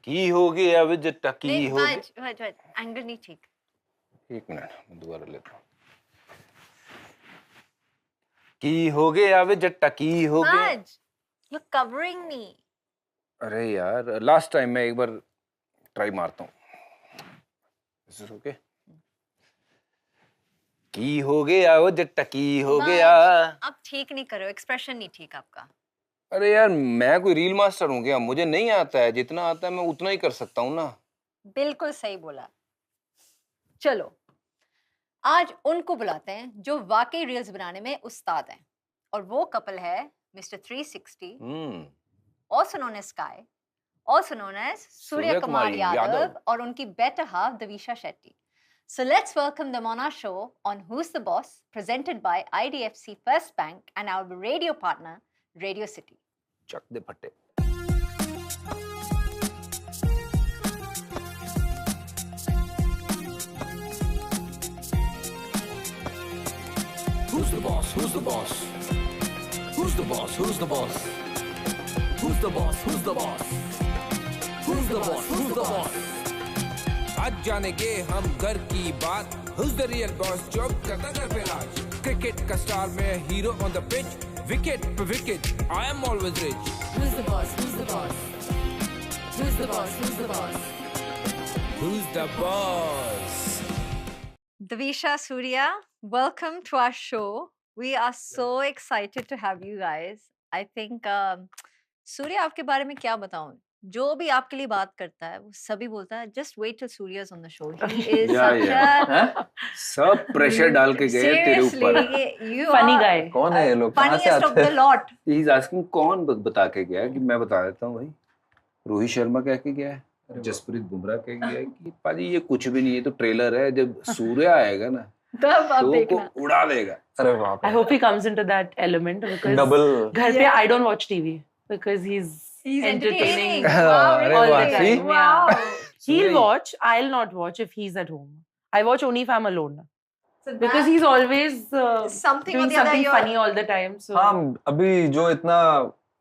की हो गया विज टकी नहीं, हो गया। वट एंगल नहीं ठीक। एक मिनट मैं दोबारा लेता हूँ। की हो गया विज टकी हो गया। You're covering me. अरे यार लास्ट टाइम मैं एक बार ट्राई मारता हूँ। Is this okay? की हो गया विज टकी हो गया। आप ठीक नहीं कर रहे हो, एक्सप्रेशन नहीं ठीक आपका। अरे यार मैं कोई रील मास्टर हूँ क्या? मुझे नहीं आता है, जितना आता है मैं उतना ही कर सकता हूँ ना। बिल्कुल सही बोला। चलो आज उनको बुलाते हैं जो वाकई रील्स बनाने में उस्ताद हैं, और वो कपल है mister 360, also known as Sky, also known as Surya Kumar Yadav, और उनकी better half Davisha Shetty. So let's welcome them on our show on Who's the Boss, presented by IDFC First Bank and our radio partner Radio City. चक दे फटे। Who's the boss? Who's the boss? Who's the boss? Who's the boss? Who's the boss? Who's the boss? Who's the boss? Who's the boss? आज जानेंगे हम घर की बात। Who's the real boss? जो करता घर पे राज। क्रिकेट का स्टार में hero on the pitch। Wicket पे wicket, I am always rich। Who's the boss? Who's the boss? Who's the boss? Who's the boss? Who's the boss? Davisha, Surya, welcome to our show. We are so excited to have you guys. I think Surya, आपके बारे में क्या बताऊं? जो भी आपके लिए बात करता है वो सभी बोलता है just wait till Surya's on the show. He is such a सब प्रेशर डाल के गए तेरे ऊपर। you फनी are गाय। कौन है ये लोग? कहाँ से funniest of आते the हैं? lot. He is asking कौन बता के गया है कि मैं बता देता हूँ भाई। रोहित शर्मा कह के गया है, जसप्रीत बुमराह कह के गया है कि पाजी ये कुछ भी नहीं है, तो ट्रेलर है, जब सूर्य आएगा ना तब आप तो देखना। को उड़ा देगा। अरे बाप I रे। hope he comes into that element because Double. घर पे Yeah. I don't watch TV because he's entertaining. Wow, अरे all वाह, the see? time. Wow. He'll watch. I'll not watch if he's at home. I watch only if I'm alone So because that- he's always something or doing the other. something You're funny all the time. So हाँ, अभी जो इतना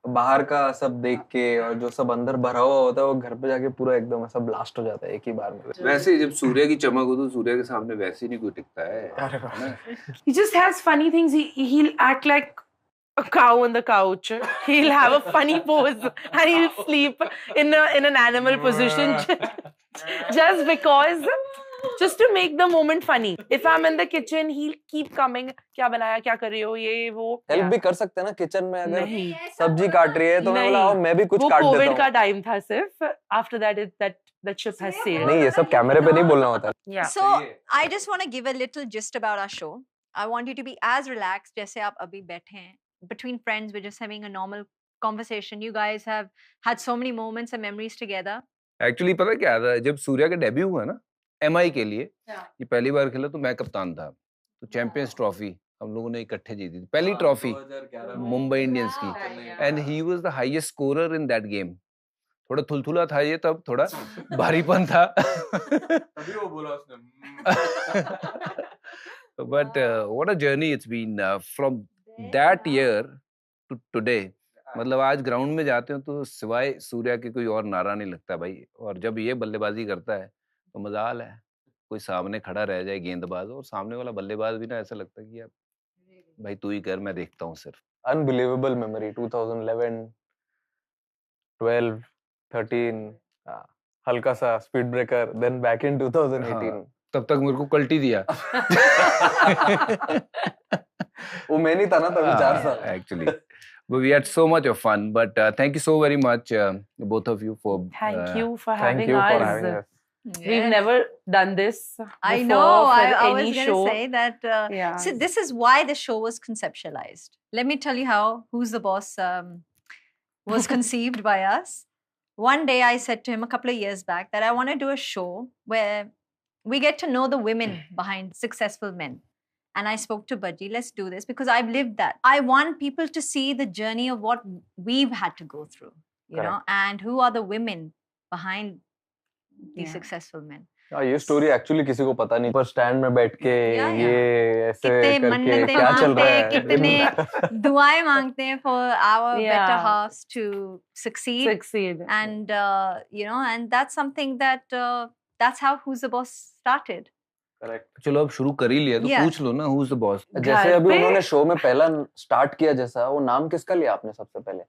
बाहर का सब देख के और जो सब अंदर भरा हुआ होता है वो घर पे जाके पूरा एकदम ऐसा ब्लास्ट हो जाता है एक ही बार में। वैसे ही जब सूर्य की चमक हो तो सूर्य के सामने वैसे ही नहीं कोई टिकता है। अरे बाप रे। he just has funny things. He'll act like a cow on the couch. He'll have a funny pose and he'll sleep in an animal position just because, just to make the moment funny. If I'm in the kitchen, he'll keep coming. क्या बनाया, क्या कर रही हो, ये वो। Help भी कर सकते हैं ना किचन में, अगर नहीं। सब्जी काट रही है तो मैं नहीं। बोला आओ मैं भी कुछ वो काट कोविड देता का हूँ। टाइम था सिर्फ। After that, that ship has sailed. नहीं, ये सब कैमरे पे नहीं बोलना होता। Yeah. So I just want to give a little gist about our show. I want you to be as relaxed जैसे आप अभी बैठे हैं. Between friends, we're just having a normal conversation. You guys have had so many moments and memories together. Actually पता क्या था, जब सूर्य का डेब्यू हुआ ना MI के लिए, ये पहली बार खेला तो मैं कप्तान था, तो चैंपियंस ट्रॉफी हम लोगों ने इकट्ठे जीती थी, पहली ट्रॉफी मुंबई इंडियंस की, and he was the highest scorer in that game. थोड़ा थुलथुला था ये, तब थोड़ा भारीपन था। तभी वो बोला उसने। But what a journey it's been from that year to today. मतलब आज ग्राउंड में जाते हो तो सिवाय सूर्या के कोई और नारा नहीं लगता भाई, और जब ये बल्लेबाजी करता है तो मजाल है, कोई सामने खड़ा रह जाए गेंदबाज, और सामने वाला बल्लेबाज भी ना ऐसा लगता है कि यार भाई तू ही कर, मैं देखता हूँ सिर्फ। अनबिलीवेबल मेमोरी 2011, 12, 13, हल्का सा speed breaker, then back in 2018। तब तक मेरे को कल्टी दिया। वो मैं नहीं था ना तभी 4 साल। Actually, but we had so much of fun. But thank you so very much, both of you, for Thank you for Thank having you us. for having us. We've never done this I before know. for I any was going show. to say that. Yeah. So this is why the show was conceptualized. Let me tell you how Who's the Boss was conceived by us. One day I said to him a couple of years back that I want to do a show where we get to know the women behind successful men. And I spoke to Bajji, let's do this because I've lived that. I want people to see the journey of what we've had to go through, you know, and who are the women behind these successful men. ये story actually किसी को पता नहीं, पर stand में बैठ के Yeah, ये ऐसे कितने करके मन्नतें क्या चल मांगते रहा हैं, है कितने दुआएं मांगते हैं for our better Yeah. halves to succeed. Succeed. And and that's something that that's how Who's the Boss started. Correct. चलो अब शुरू कर ही लिया तो Yeah. पूछ लो ना, who's the boss? जैसे घर अभी पे- उन्होंने शो में पहला स्टार्ट किया, जैसा वो नाम किसका लिया आपने सबसे पहले?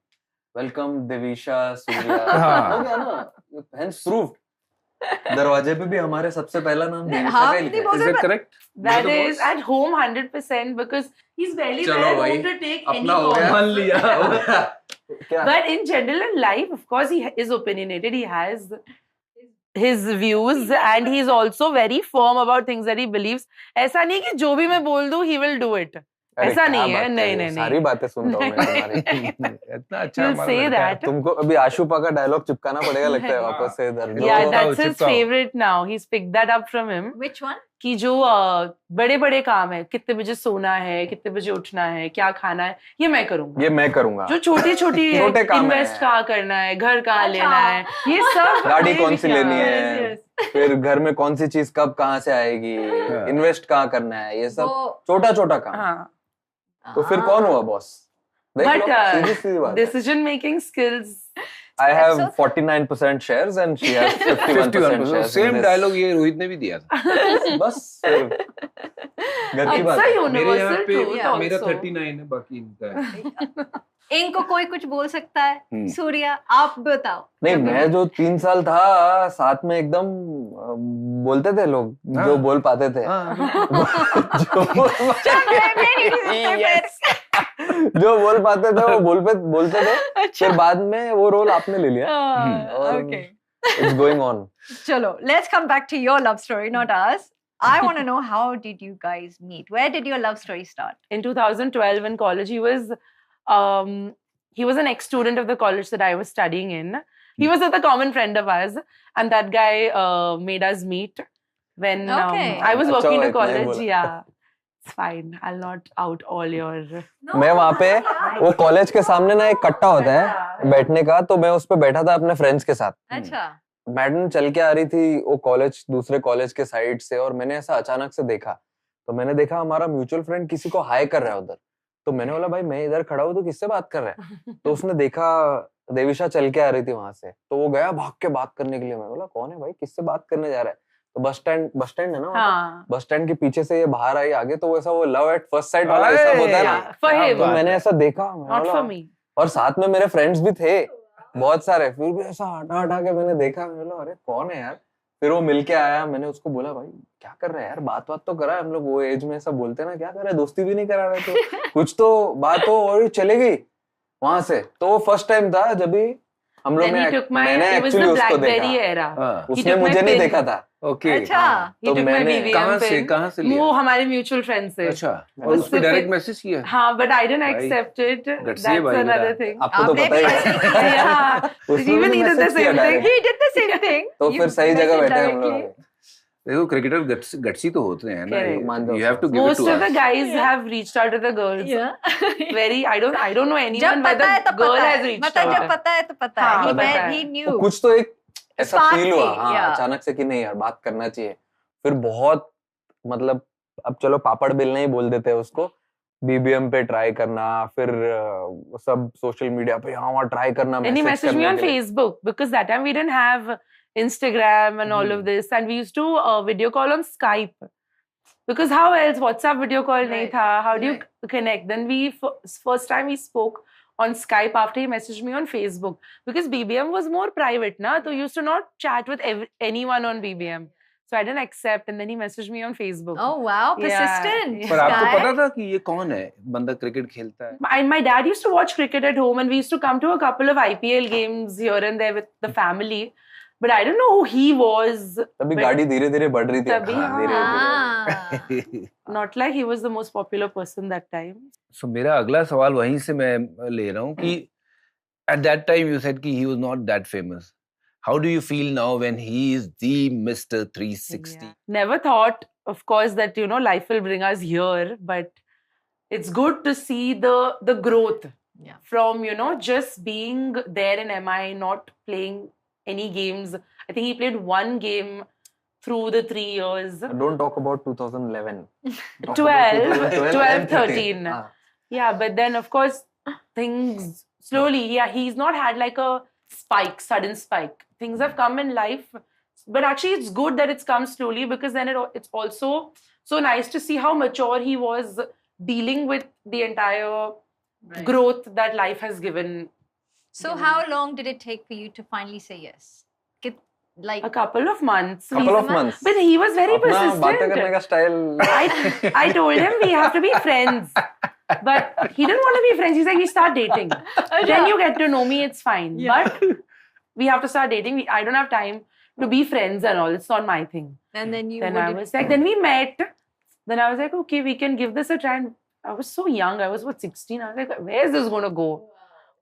वेलकम देविशा सूर्या। हाँ। हो गया ना, हेंस प्रूव्ड। दरवाजे पे भी हमारे सबसे पहला नाम देविशा हाँ, का ही लिखा है। बोल Is that correct? That the is boss? at home 100% because he's barely चलो there at भाई, home to take any अपना हो गया। call. मान लिया। हो गया। क्या? But in general in life, of course, he is opinionated. He has his views and he's also very firm about things that he believes. ऐसा नहीं कि जो भी मैं बोल दूँ, he will do it. अरे ऐसा क्या नहीं है, बात नहीं, है, नहीं, सारी नहीं। बातें सुनता हूँ मैं तुम्हारी। इतना अच्छा He'll हमारा say लड़का है। that. तुमको अभी आशुपा का डायलॉग चिपकाना पड़ेगा लगता है वापस से इधर। Yeah, चिपकाओ, that's his चिपकाओ। favorite now. He's picked that up from him. Which one? कि जो बड़े बड़े काम है, कितने बजे सोना है, कितने बजे उठना है, क्या खाना है, ये मैं करूंगा। ये मैं करूंगा। जो छोटी छोटी छोटे काम इन्वेस्ट हैं। कहाँ करना है, घर कहाँ अच्छा। लेना है, ये सब गाड़ी नहीं कौन सी लिखा। लेनी है, Yes, फिर घर में कौन सी चीज कब कहाँ से आएगी, हाँ। इन्वेस्ट कहाँ करना है, ये सब वो छोटा छोटा काम। हाँ, तो फिर कौन हुआ बॉस? देख But, लो, सीधी सीधी बात है। decision making skills. I have so- 49% shares and she has 51% shares. Same in this. Dialogue ये रोहित ने भी दिया था। बस फिर घर की It's बात a है। मेरे यहाँ universal पे truth मेरा also. 39 है, बाकी इनका है। इनको कोई कुछ बोल सकता है? हम्म। सूर्या, आप बताओ। नहीं, मैं जो 3 साल था साथ में एकदम बोलते थे लोग, हाँ। जो बोल पाते थे। हाँ, जो Yes. जो बोल पाते थे वो बोलते थे। फिर बाद में वो रोल आपने ले लिया। और Okay. It's going on. Chalo, let's come back to your love story, not us. I want to know, how did you guys meet? Where did your love story start? In 2012 in college, he was an ex-student of the college that I was studying in. He was with a common friend of ours, and that guy made us meet when Okay. I was अच्छा working हुआ to इतना ही college. बोला। Yeah, it's fine. I'll not out all your. मैं वहाँ पे वो college के सामने ना एक कट्टा होता है बैठने का, तो मैं उस पे बैठा था अपने फ्रेंड्स के साथ। अच्छा। मैडम चल के आ रही थी वो कॉलेज, दूसरे कॉलेज के साइड से, और मैंने ऐसा अचानक से देखा, तो मैंने देखा हमारा म्यूचुअल फ्रेंड किसी को हाय कर रहा है उधर। तो मैंने बोला भाई मैं इधर खड़ा हूँ तो किससे बात कर रहा है? तो उसने देखा देविशा चल के आ रही थी वहां से, तो वो गया भाग के बात करने के लिए। मैं बोला कौन है भाई, किससे बात करने जा रहा है? तो बस स्टैंड है ना वहाँ हाँ. पे? बस स्टैंड के पीछे से ये बाहर आई आगे, तो वैसा वो लव एट फर्स्ट साइट वाला हिसाब होता है ना। Yeah, for क्या him, तो मैंने ऐसा देखा, मैं not बोला- for me. और साथ में मेरे फ्रेंड्स भी थे बहुत सारे, फिर भी ऐसा हटा हटा के मैंने देखा। मैं बोला अरे कौन है यार? फिर वो मिलके आया, मैंने उसको बोला भाई क्या कर रहा है यार, बात तो करा है, हम लोग वो एज में ऐसा बोलते हैं ना, क्या कर रहा है, दोस्ती भी नहीं करा रहे, तो कुछ तो बात हो, और ये चले गई वहां से। तो वो फर्स्ट टाइम था जब भी हम लोग Then he ने took my. मैंने It was एक्चुअली the उसको BlackBerry देखा, era. हाँ, He उसने took my मुझे नहीं pin. देखा था। ओके। अच्छा। He तो took my मैंने- BBM कहाँ से pin. कहाँ से वो लिया? हमारे म्यूचुअल फ्रेंड से. अच्छा, और उससे उस पे फिर- डायरेक्ट मैसेज किया? हाँ, but I didn't भाई, accept it. gutsy है That's भाई another मेरा। thing. आपको तो आपने पता ही भी है। Yeah. उसने Even भी he did the message किया same thing. direct। He did the same thing. तो You फिर सही जगह messaged बैठे हम directly. लोग। देखो क्रिकेटर गट्सी तो होते हैं ना, Correct. मान जाओ you have to give Most it to of the us. guys have reached out to the girls. Yeah. Very. I don't know anyone जब where पता है the तो girl पता has है, reached मतलब out. जब पता है तो पता हाँ, है. पता है। He तो knew. कुछ तो एक ऐसा Spark फील हुआ, थी, हाँ, yeah. अचानक से कि नहीं यार बात करना चाहिए। फिर बहुत मतलब अब चलो पापड़ बेलना ही बोल देते हैं उसको, बीबीएम पे ट्राई करना, फिर सब सोशल मीडिया पे यहाँ वहाँ ट्राई करना, And he message messaged me करने on के लिए। Facebook because that time we didn't have Instagram and all of this, and we used to video call on Skype. Because how else? WhatsApp video call nahi Right. tha. How do you Right. connect? Then we first time we spoke on Skype after he messaged me on Facebook because BBM was more private, na. So you used to not chat with anyone on BBM. So I didn't accept, and then he messaged me on Facebook. Oh wow, persistent. Yeah. पर आपको guy. पता था कि ये कौन है बंदा cricket खेलता है? My dad used to watch cricket at home, and we used to come to a couple of IPL games here and there with the family. But I don't know who he was. तभी but गाड़ी धीरे धीरे बढ़ रही थी। तभी, हाँ, धीरे हाँ. धीरे। Not like he was the most popular person that time. So मेरा अगला सवाल वहीं से मैं ले रहा हूँ कि at that time you said कि he was not that famous. How do you feel now when he is the Mr. 360? Yeah. Never thought, of course, that life will bring us here, but it's good to see the growth Yeah. from just being there in MI, not playing any games. I think he played one game through the 3 years. Don't talk about 2011. Talk 12, about 2012 12, and 13. Yeah, but then of course things slowly. Yeah, he's not had like a spike, sudden spike. Things have come in life, but actually it's good that it's come slowly, because then it's also so nice to see how mature he was dealing with the entire growth that life has given. So how long did it take for you to finally say yes? Like A couple of months. Couple of months. But he was very अपना बातें करने persistent. का style. I told him we have to be friends. But he didn't want to be friends. He's like, we start dating. Then you get to know me, it's fine. Yeah. But we have to start dating. I don't have time to be friends and all. It's not my thing. and then you Then I was like, then we met. Then I was like, okay, we can give this a try. And I was so young. I was, 16? I was like, where is this going to go?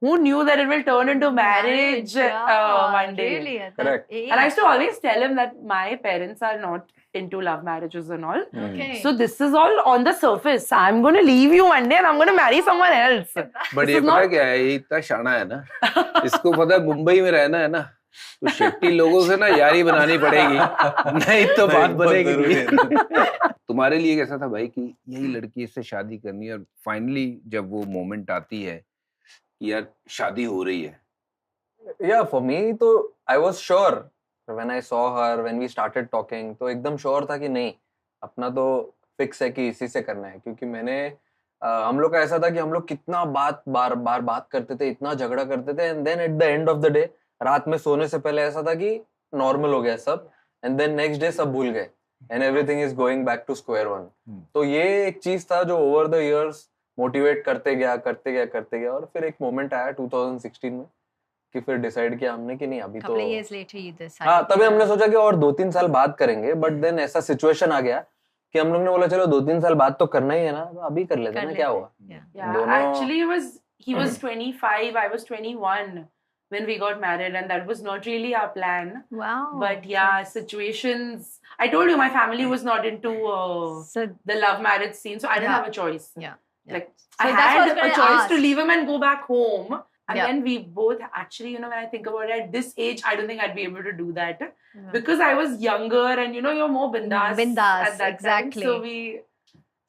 Who knew that it will turn into marriage one day? Really, at that Correct. age. And I used to always tell him that my parents are not into love marriages and all. Okay. So this is all on the surface. I'm going to leave you one day and I'm going to marry someone else. But This ये is पता है not- क्या है, ये इतना शाना है ना, इसको पता है मुंबई में रहना है ना, तो शेट्टी लोगों से ना यारी बनानी पड़ेगी, नहीं तो बात बहुत बनेगी जरूरी नहीं। तुम्हारे लिए कैसा था भाई कि यही लड़की इससे शादी करनी है, और फाइनली जब वो मोमेंट आती है कि यार शादी हो रही है? Yeah, for me तो I was sure when I saw her, when we started talking, तो एकदम sure था कि नहीं, अपना तो फिक्स है कि इसी से करना है, क्योंकि मैंने हम लोग का ऐसा था कि हम लोग कितना बार बात करते थे, इतना झगड़ा करते थे, and then at the end of the day रात में सोने से पहले ऐसा था कि नॉर्मल हो गया सब, एंड देन नेक्स्ट डे सब भूल गए and everything is going back to square one. तो ये एक चीज था जो ओवर द इयर्स मोटिवेट करते गया और फिर एक मोमेंट आया 2016 में कि फिर डिसाइड किया हमने कि नहीं अभी तो, couple of years later you decided. हाँ तभी हमने सोचा कि और 2-3 साल बात करेंगे, बट देन ऐसा सिचुएशन आ गया कि हम लोग ने बोला चलो 2-3 साल बात तो करना ही है ना, तो अभी कर लेते हैं ना, क्या हुआ। Yeah. Yeah, दोनों- actually he was 25, I was 21 when we got married, and that was not really our plan. Wow. But yeah, situations. I told you my family was not into So the love marriage scene, so I didn't Yeah. have a choice. Yeah. Like So I that's what I had was a gonna choice ask. to leave him and go back home. And Yeah. then we both actually, when I think about it, at this age, I don't think I'd be able to do that Yeah. because I was younger and you're more bindas. Bindas, at that exactly. time. So we.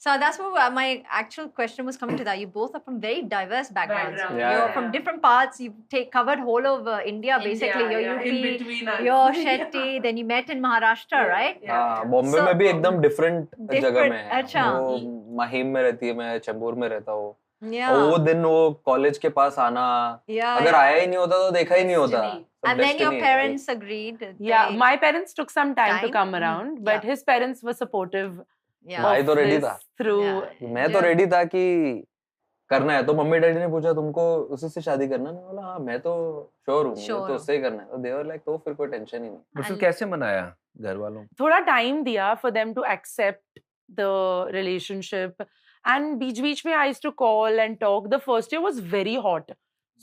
So that's what my actual question was coming to that. You both are from very diverse backgrounds. Background, Yeah, You're yeah. from different parts. You've covered whole of India basically. India, You're yeah, in UP, between us. you're Shetty, then you met in Maharashtra, Yeah, right? yeah. हाँ Bombay So- में भी एकदम different जगह Different, में है, अच्छा। वो माहिम में रहती है, मैं चेंबूर में रहता हूँ, Yeah. और वो दिन वो कॉलेज के पास आना, Yeah. अगर आया ही नहीं होता तो देखा ही नहीं होता। Destiny. सब And then your destiny है भाई। parents agreed. Yeah, they- my parents took some time to Time? come around, but Yeah. his parents were supportive Yeah. भाई of तो ready this था। through. Yeah. मैं तो Yeah. रेडी था कि करना है, तो मम्मी डैडी ने पूछा तुमको उसी से शादी करना है, मैं बोला हाँ मैं तो श्योर हूँ, मुझे Sure तो हूँ। उससे ही करना है, तो दे वर लाइक तो फिर कोई टेंशन ही नहीं। बट फिर And- कैसे मनाया घर वालों? थोड़ा time दिया for them to accept the relationship. And beach में I used to call and talk. The first year was very hot.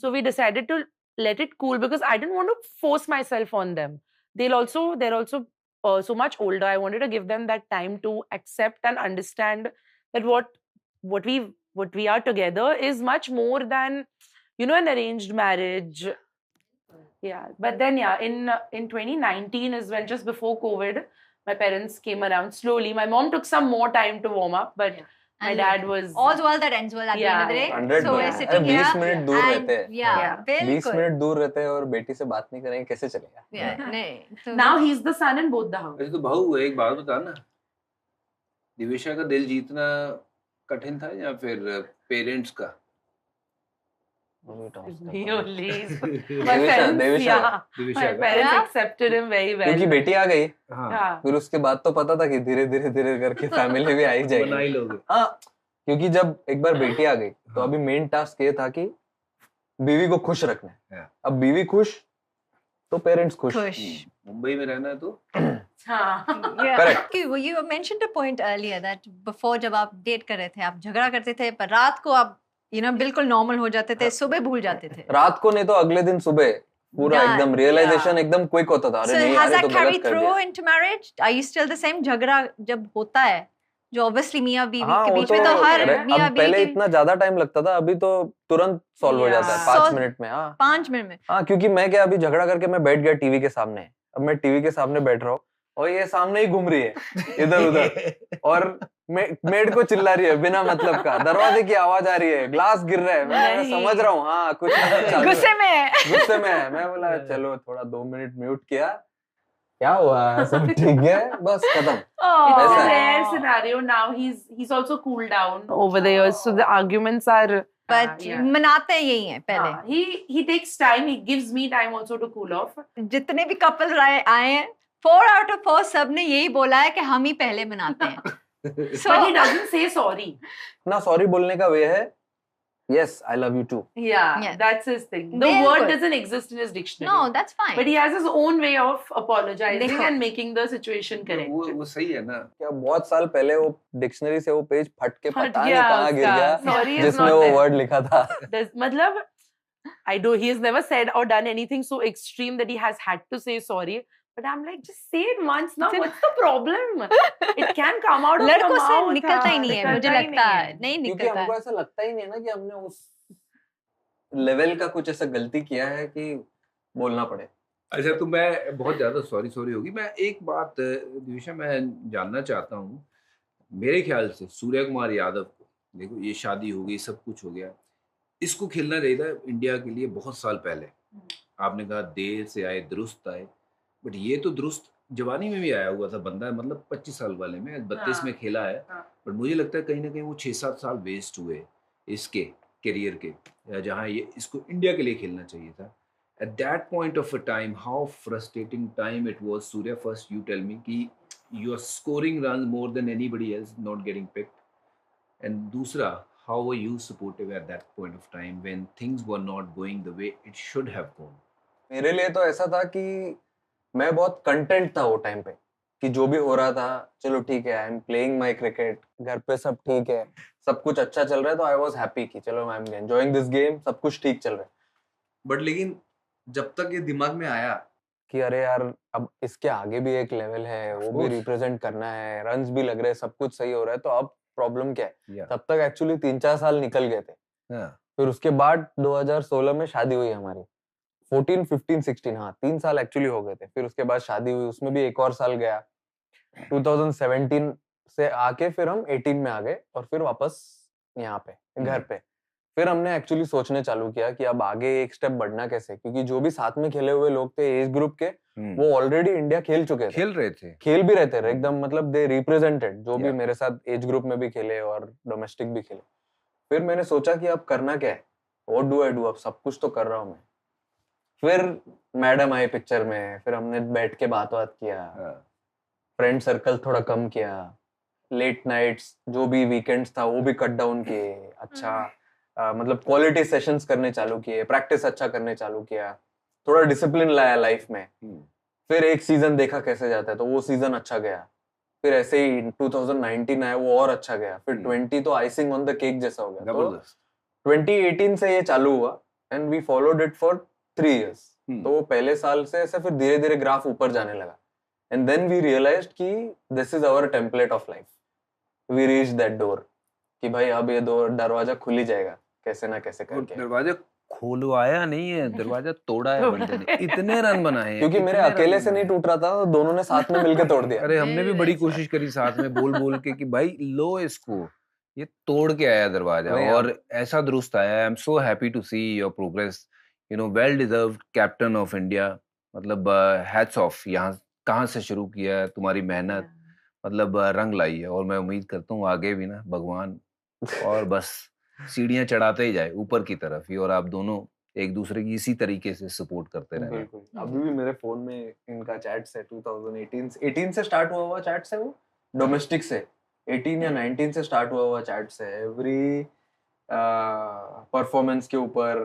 So we decided to let it cool because I didn't want to force myself on them. They're also so much older. I wanted to give them that time to accept and understand that what we are together is much more than an arranged marriage. Yeah, but then in 2019 is when, just before COVID, my parents came around slowly. My mom took some more time to warm up, but my And dad was. all's well that ends well at the end of the day. 100 So we're अरे sitting 20 here. Minute दूर And रहते हैं, yeah, Yeah. 20 बिल्कुल. Minute दूर रहते हैं और बेटी से बात नहीं करेंगे, कैसे चलेगा? Yeah, नहीं, तो Now he's the son in both the house. अरे तो बहू एक बात बता ना, दिवेशा का दिल जीतना कठिन था या फिर पेरेंट्स का? He only. My Devisha parents, Devisha yeah. दिवेशा My का? parents Yeah. accepted him very well. क्योंकि बेटी आ गई, हाँ, Yeah. फिर उसके बाद तो पता था कि धीरे धीरे करके फैमिली भी आ ही बना ही जाएगी। लोगे। हाँ, क्योंकि जब एक बार बेटी आ गई तो हाँ। अभी मेन टास्क ये था कि बीवी को खुश रखना है। हाँ। अब बीवी खुश तो पेरेंट्स खुश। खुश. मुंबई में रहना है तो हाँ. Yeah. Correct. Okay, well, you mentioned a point earlier that before जब आप डेट कर रहे थे, आप झगड़ा करते थे, पर रात को आप बिल्कुल नॉर्मल हो जाते थे, सुबह भूल जाते थे. रात को नहीं तो अगले दिन सुबह पूरा Yeah, एकदम रियलाइजेशन yeah. एकदम क्विक होता था। So अरे नहीं has यार ये that तो carried गलत कर through दिया। into marriage? Are you still the same? झगड़ा जब होता है, जो obviously मियाँ बीवी हाँ, के वो बीच में तो हर अरे, मियाँ अब पहले बीवी के इतना ज्यादा टाइम लगता था, अभी तो तुरंत सॉल्व हो जाता है Yeah. 5 Solve- मिनट में। हाँ 5 मिनट में. हाँ, क्योंकि मैं क्या अभी झगड़ा करके मैं बैठ गया टीवी के सामने, अब मैं टीवी के सामने बैठ रहा हूँ, और ये सामने ही घूम रही है इधर उधर और मेड को चिल्ला रही है बिना मतलब का, दरवाजे की आवाज आ रही है, ग्लास गिर रहा है, मैं नहीं। समझ रहा हूँ हाँ कुछ ना कुछ चालू है। गुस्से में है। गुस्से में है। मैं बोला चलो थोड़ा 2 मिनट म्यूट किया, क्या हुआ सब ठीक है, बस खत्म। It's a ऐसा है। rare scenario. Now he's also cooled down over the years, so the arguments are. But yeah. मनाते यही हैं पहले। हाँ, he takes time. He gives me time also to cool off. जितने भी कपल आए हैं 4 out of 4 सबने यही बोला है कि हम ही पहले मनाते हैं। But he doesn't say sorry. ना सॉरी बोलने का वे है, yes I love you too। Yeah, Yes. that's his thing. The Bilkul. word doesn't exist in his dictionary. No, that's fine. But he has his own way of apologizing देखो। and making the situation correct. वो सही है ना। क्या बहुत साल पहले वो डिक्शनरी से वो पेज फट के फट पता नहीं गया कहाँ गिर उसका। गया Sorry is जिसमें not वो there. वर्ड लिखा था। मतलब he has never said or done anything so extreme that he has had to say sorry. But I'm like, just say it once now. What's the problem? It can come out of your लड़कों से mouth. निकलता ही नहीं है, निकलता मुझे ही लगता नहीं है है। नहीं क्योंकि निकलता हमको है। ऐसा लगता ही नहीं है ना कि हमने उस लेवल का कुछ ऐसा गलती किया है कि बोलना पड़े। अच्छा तो मैं बहुत ज्यादा सॉरी होगी। मैं एक बात दिविशा मैं जानना चाहता हूँ, मेरे ख्याल से सूर्य कुमार यादव को देखो, ये शादी हो गई, सब कुछ हो गया, इसको खेलना चाहिए था इंडिया के लिए बहुत साल पहले। आपने कहा देर से आए दुरुस्त आए, बट ये तो दुरुस्त जवानी में भी आया हुआ था बंदा, मतलब 25 साल वाले में 32 में खेला है। बट मुझे लगता है कहीं ना कहीं वो 6-7 साल वेस्ट हुए इसके करियर के, जहाँ ये इसको इंडिया के लिए खेलना चाहिए था। At that point of a time, how frustrating time it was, Surya, first you tell me कि you are scoring runs more than anybody else, not getting picked. And दूसरा, how were you supportive at that point of time when things were not going the way it should have gone? मेरे लिए तो ऐसा था कि मैं बहुत content था वो टाइम पे कि जो भी हो रहा था चलो ठीक है, I am playing my cricket, घर पे सब ठीक है, सब कुछ अच्छा चल रहा है, तो आई वाज हैप्पी कि चलो I am enjoying this game, सब कुछ ठीक चल रहा है। बट लेकिन जब तक ये दिमाग में आया कि अरे यार अब इसके आगे भी एक लेवल है, वो भी रिप्रेजेंट करना है, रन्स भी लग रहे हैं, सब कुछ सही हो रहा है, तो अब प्रॉब्लम क्या है। Yeah. तब तक एक्चुअली 3-4 साल निकल गए थे। Yeah. फिर उसके बाद 2016 में शादी हुई हमारी, 14, 15, 16, हाँ 3 साल एक्चुअली हो गए थे। फिर उसके बाद शादी हुई, उसमें भी एक और साल गया। 2017 से आके फिर हम 18 में आ गए और फिर वापस यहाँ पे घर पे। फिर हमने एक्चुअली सोचने चालू किया कि अब आगे एक स्टेप बढ़ना कैसे, क्योंकि जो भी साथ में खेले हुए लोग थे एज ग्रुप के, वो ऑलरेडी इंडिया खेल चुके थे, खेल रहे थे, खेल भी रहते थे एकदम, मतलब दे रिप्रेजेंटेड, जो भी Yeah. मेरे साथ एज ग्रुप में भी खेले और डोमेस्टिक भी खेले। फिर मैंने सोचा कि अब करना क्या है, व्हाट डू आई डू, अब सब कुछ तो कर रहा हूँ मैं। फिर मैडम आई पिक्चर में, फिर हमने बैठ के बात किया, फ्रेंड सर्कल थोड़ा कम किया, लेट नाइट्स जो भी वीकेंड्स था वो भी कट डाउन किए, अच्छा मतलब क्वालिटी सेशंस करने चालू किए, प्रैक्टिस अच्छा करने चालू किया, थोड़ा डिसिप्लिन लाया लाइफ में। फिर एक सीजन देखा कैसे जाता है, तो वो सीजन अच्छा गया। फिर ऐसे ही 2019 आया, वो और अच्छा गया। फिर 20 तो आइसिंग ऑन द केक जैसा हो गया। तो 2018 से ये चालू हुआ and we followed it for 3 years। तो वो पहले साल से ऐसे फिर धीरे धीरे ग्राफ ऊपर जाने लगा एंड देन वी रियलाइज्ड कि this is our template of life. We reach that door कि भाई अब ये दरवाजा खुल ही जाएगा कैसे ना कैसे करके। दरवाजा खुलवाया नहीं है, दरवाजा तोड़ा है बंदे ने, इतने रन बनाए हैं, क्योंकि मेरे अकेले से नहीं टूट रहा था, तो दोनों ने साथ में मिलकर तोड़ दिया। अरे हमने भी बड़ी कोशिश करी साथ में बोल के कि भाई लो इसको, ये तोड़ के आया दरवाजा और ऐसा दुरुस्त आया। I am so happy to see your progress, you know, well deserved captain of India. मतलब हैट्स ऑफ, यहाँ कहाँ से शुरू किया है, तुम्हारी मेहनत मतलब रंग लाई है और मैं उम्मीद करता हूँ आगे भी ना भगवान और बस सीढ़ियां चढ़ाते ही जाए ऊपर की तरफ ही, और आप दोनोों एक दूसरे की इसी तरीके से सपोर्ट करते रहना। बिल्कुल। अभी भी मेरे फोन में इनका चैट्स है, 2018 से स्टार्ट हुआ चैट्स है, वो डोमेस्टिक से 18 या 19 से स्टार्ट हुआ चैट्स है। एवरी परफॉर्मेंस के ऊपर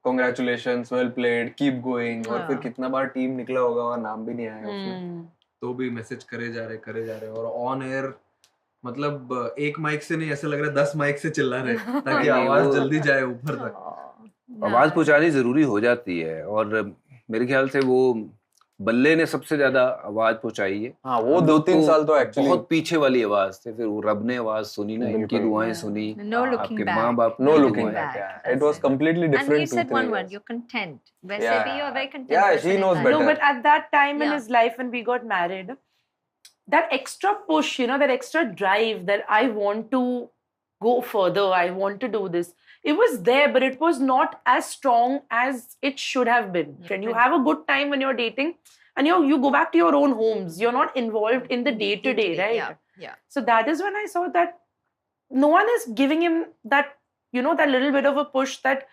congratulations, well played, keep going, और फिर कितना बार टीम निकला होगा और नाम भी नहीं आया उसमें, तो भी मैसेज करे जा रहे और ऑन एयर मतलब एक माइक से नहीं, ऐसा लग रहा है 10 माइक से चिल्ला रहे ताकि आवाज जल्दी जाए ऊपर तक। आवाज पहुंचानी जरूरी हो जाती है और मेरे ख्याल से वो बल्ले ने सबसे ज्यादा आवाज पहुंचाई है। हाँ वो 2-3 साल तो एक्चुअली बहुत पीछे वाली आवाज थे, फिर वो रब ने आवाज सुनी ना, इनकी बिल्कुल। दुआएं सुनी, No looking आपके back. माँ बाप no की looking दुआएं। back. back. Yeah. It That's was it. completely And different. you said 2-3 one word, years. you're content. वैसे Yeah. भी you're very content. Yeah, person she in knows life. better. No, but at that time in Yeah. his life when we got married, that extra push, you know, that extra drive that I want to go further, I want to do this. It was there, but it was not as strong as it should have been. Yeah. When you have a good time when you're dating, and you go back to your own homes, you're not involved in the day to day, right? Yeah, yeah. So that is when I saw that no one is giving him that, you know, that little bit of a push that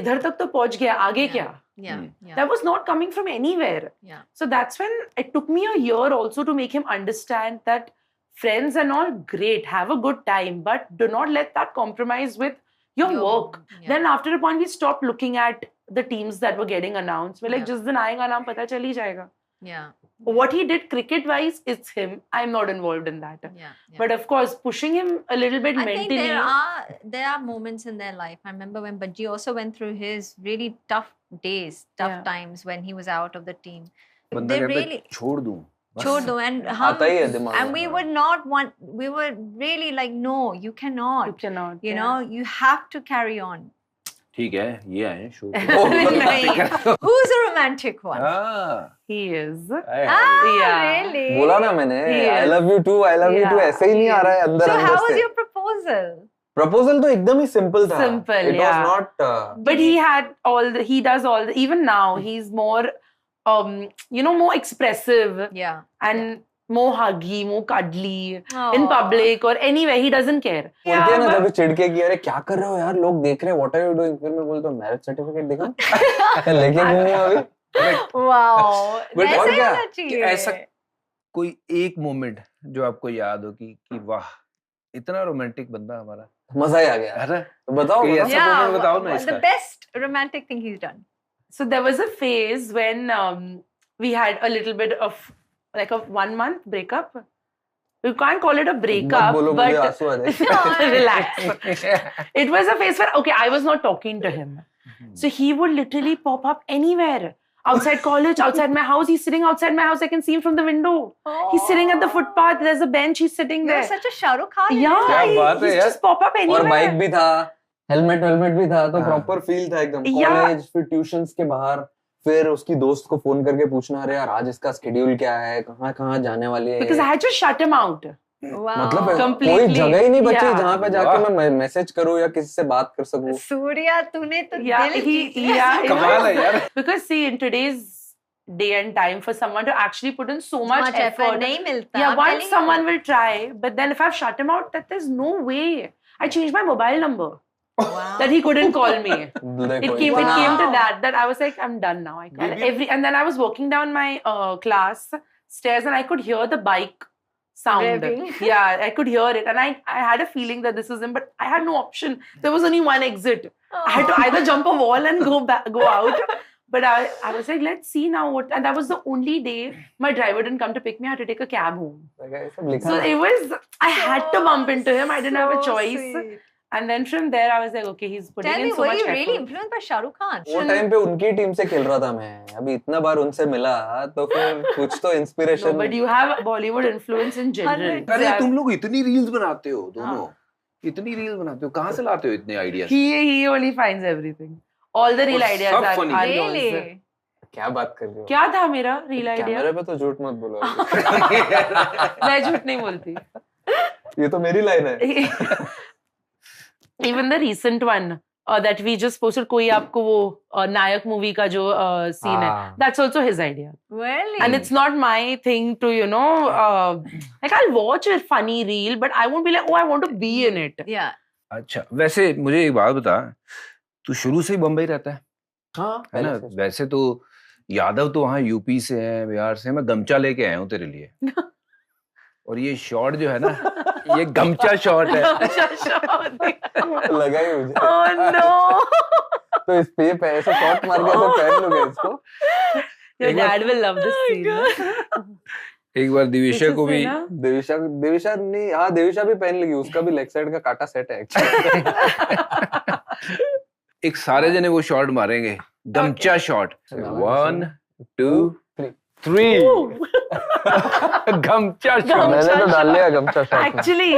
idhar tak to pahunch gaya, aage Yeah. kya? Yeah, yeah. That was not coming from anywhere. Yeah. So that's when it took me a year also to make him understand that friends and all great, have a good time, but do not let that compromise with your work. Yeah. Then after a point, we stopped looking at the teams that were getting announced. We're like, Yeah. jis din aayega naam pata chal hi jayega. Yeah. What he did cricket-wise, it's him. I'm not involved in that. Yeah. Yeah. But of course, pushing him a little bit I think mentally. there are moments in their life. I remember when Bajji also went through his really tough days, tough Yeah. times when he was out of the team. बंदा They कहता है, really छोड़ दूं बस। छोड़ दो and आता ही है दिमाग and में, we हाँ। would not want, we were really like, no, you You cannot. cannot. You yeah. know, you have to carry on. ठीक है, ये आए शो नहीं. Who's a romantic one? हाँ, He is. Ah, Yeah. really? बोला ना मैंने Yes. I love you too, I love you too, Yeah. ऐसे ही नहीं आ रहा है अंदर So how अंदर was से। your proposal? प्रपोजल तो एकदम ही सिंपल था। Simple, It yeah. was not But he had all the, he does all the, even now he's more you know, more expressive Yeah. and more huggy, more cuddly in Aw. public or anywhere. He doesn't care. बोलते हैं ना but- कभी चिढ़ के कि अरे क्या कर रहे हो यार, लोग देख रहे हैं, व्हाट आर यू डूइंग, फिर मैं बोलता हूँ मैरिज सर्टिफिकेट दिखा लेके घूमूं अभी। Wow. But वैसे और ही क्या? होना कि चाहिए. ऐसा कोई एक मोमेंट जो आपको याद हो कि वाह इतना रोमांटिक बंदा हमारा, मजा ही आ गया। है ना? तो बताओ कोई बताओ। ऐसा moment बताओ ना the इसका। best romantic thing he's done. So there was a phase when we had a little bit of like a 1 month breakup. You can't call it a मत breakup, बोलो मुझे but आंसू आ जाए। relax. It was a phase where, okay, I was not talking to him. So he would literally pop up anywhere. Outside college, outside my house. He's sitting outside my house. I can see him from the window. He's sitting at the footpath. There's a bench. He's sitting You're there. such a Shah Rukh Khan. Yeah, क्या बात है he's यार। just pop up और anywhere. Bike भी था, helmet भी था, तो हाँ। प्रॉपर फील था एकदम। Yeah. कॉलेज, फिर ट्यूशंस के बाहर, फिर उसकी दोस्त को फोन करके पूछना, अरे यार आज इसका शेड्यूल क्या है, कहाँ कहाँ जाने वाली है। Because I had just shut him out. Wow. मतलब कोई Completely. जगह ही नहीं बची Yeah. जहाँ पे जाके मैं मैसेज करूँ या किसी से बात कर सकूँ। सूर्या तूने तो Yeah, दिल जीत he, लिया. yeah. it कमाल है was- यार। Because see, in today's day and time, for someone to actually put in so much effort, नहीं मिलता. yeah, I'm once telling someone you. will try, but then if I've shut him out, that there's no way. I changed my mobile number Wow. that he couldn't call me. देखो, It came Wow. to that I was like, I'm done now. I can't. And then I was walking down my class stairs and I could hear the bike sound. Revving. Yeah, I could hear it. And I had a feeling that this was him, but I had no option. There was only one exit. I had to either jump a wall and go out. But I was like, let's see now what. And that was the only day my driver didn't come to pick me. I had to take a cab home. ये सब लिखा So है। it was, I had to bump into him. I didn't have a So choice. sweet. And then from there, I was like, okay, he's putting Tell in me, so were much you effort. really influenced by Shah Rukh Khan? वो time पे उनकी team से खेल रहा था मैं, अभी इतना बार उनसे मिला तो फिर कुछ तो No, inspiration. but you have Bollywood influence in general. अरे तुम लोग इतनी रील्स बनाते हो दोनों, इतनी रील्स बनाते हो, कहाँ से लाते हो इतने ideas? He only finds everything. All the real और ideas सब are funny. yours. Really? क्या बात कर रही हो? क्या था मेरा real idea? कैमरे पे तो झूठ मत बोलो। मैं झूठ नहीं बोलती. ये तो मेरी लाइन है। Even the recent one that we just posted, कोई आपको वो नायक movie का जो scene है, हाँ। that's also his idea. Really? And it's not my thing to, you know, like I'll watch a funny reel, but I won't be like, oh, I want to be in it. Yeah. अच्छा, वैसे मुझे एक बात बता, तू शुरू से ही बम्बई रहता है, हाँ, है ना? वैसे तो यादव तो वहाँ यूपी से हैं, बिहार से हैं, मैं गमचा लेके आया हूँ तेरे लिए। और ये शॉट जो है ना, ये गमचा शॉट है। लगा ही मुझे। Oh no! तो इस पे ऐसे शॉट मार के ऐसे पहन लोगे इसको। Your एक बार- dad will love this scene. एक बार दिविशा को भी देविशा नहीं, हाँ देविशा भी पहन लेगी, उसका भी लेग साइड का काटा सेट है एक्चुअली। एक सारे जने वो शॉट मारेंगे, गमचा शॉट। 1 2 3 Ooh. गमचा शॉट। मैंने तो डाल लिया गमछा शॉट में। Actually,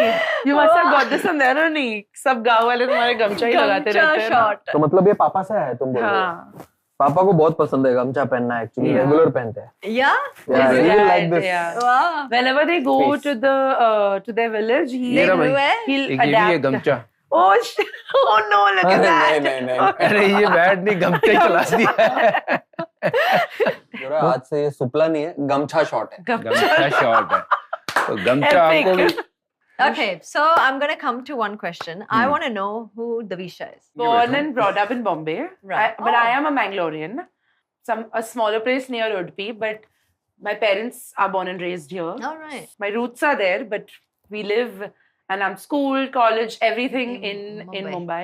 you must have got this from there or नहीं? सब गाँव वाले तुम्हारे गमछा ही लगाते गमछा रहते हैं ना? शॉट। तो मतलब ये पापा से है तुम बोल रहे हो? हाँ. पापा को बहुत पसंद है गमछा पहनना, एक्चुअली Yeah. रेगुलर पहनते हैं। Yeah. Yeah, His he will like dad, this. yeah. Wow. Whenever they go Peace. to their village, ये रहा भाई, Where? he'll एक ये भी है adapt. गमछा। Oh, oh no, look at अरे that. नहीं। अरे ये बैट नहीं, गमछा ही चला दिया है। जोरा, आज से ये सुपला नहीं है, गमछा शॉट है। गमछा शॉट है। तो गमछा आपको भी Okay, so I'm gonna come to one question. I want to know who Davisha is. Born and brought up in Bombay, Right. but I Oh. am a Mangalorean, a smaller place near Udpi. But my parents are born and raised here. All right. My roots are there, but we live and I'm school, college, everything in Mumbai.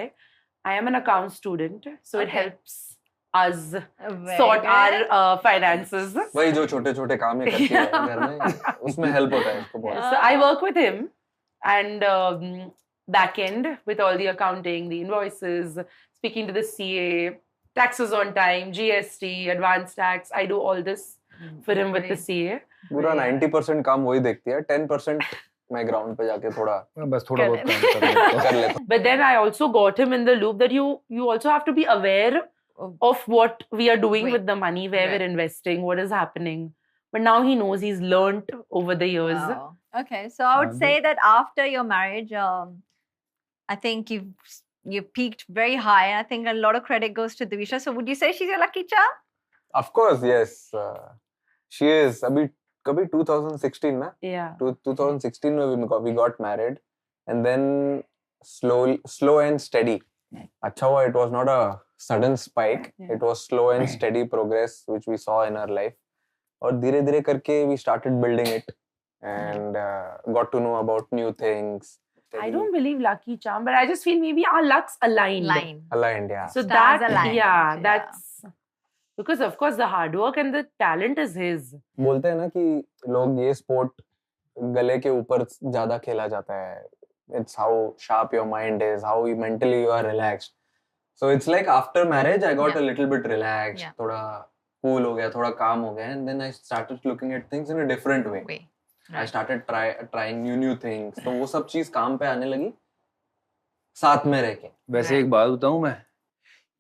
I am an account student, so it Okay. helps us Very sort good. our finances. वही जो छोटे-छोटे काम है करती है घर में, उसमें हेल्प होता है इसको बहुत। So I work with him and back end with all the accounting, the invoices, speaking to the CA, taxes on time, GST, advance tax. I do all this for him with the CA. पूरा 90% काम वही देखती है, 10% मैं ground पे जाके थोड़ा बस थोड़ा बहुत काम कर लेता हूँ। कर लेता हूँ। But then I also got him in the loop that you also have to be aware of what we are doing Right. with the money, where Right. we're investing, what is happening. But now he knows, he's learnt over the years. Wow. Okay, so I would say that after your marriage, I think you peaked very high, and I think a lot of credit goes to Davisha. So would you say she's your lucky charm? Of course, yes. She is. अभी कभी 2016 ना? Yeah. 2016 में we got married, and then slow and steady. अच्छा हुआ, it was not a sudden spike. Yeah. It was slow and steady progress which we saw in our life. और धीरे-धीरे करके we started building it and got to know about new things. I don't believe lucky charm, but I just feel maybe our lucks aligned. Aligned, yeah. So Stars that, aligned, yeah, yeah. that's because of course the hard work and the talent is his. बोलते हैं ना कि लोग ये sport गले के ऊपर ज्यादा खेला जाता है. It's how sharp your mind is, how you mentally you are relaxed. So it's like after marriage I got Yeah. a little bit relaxed, Yeah. थोड़ा cool हो गया, थोड़ा calm हो गया, and then I started looking at things in a different way. Wait. I started trying new things. तो वो सब चीज काम पे आने लगी साथ में रह के. वैसे एक बात बताऊं मैं,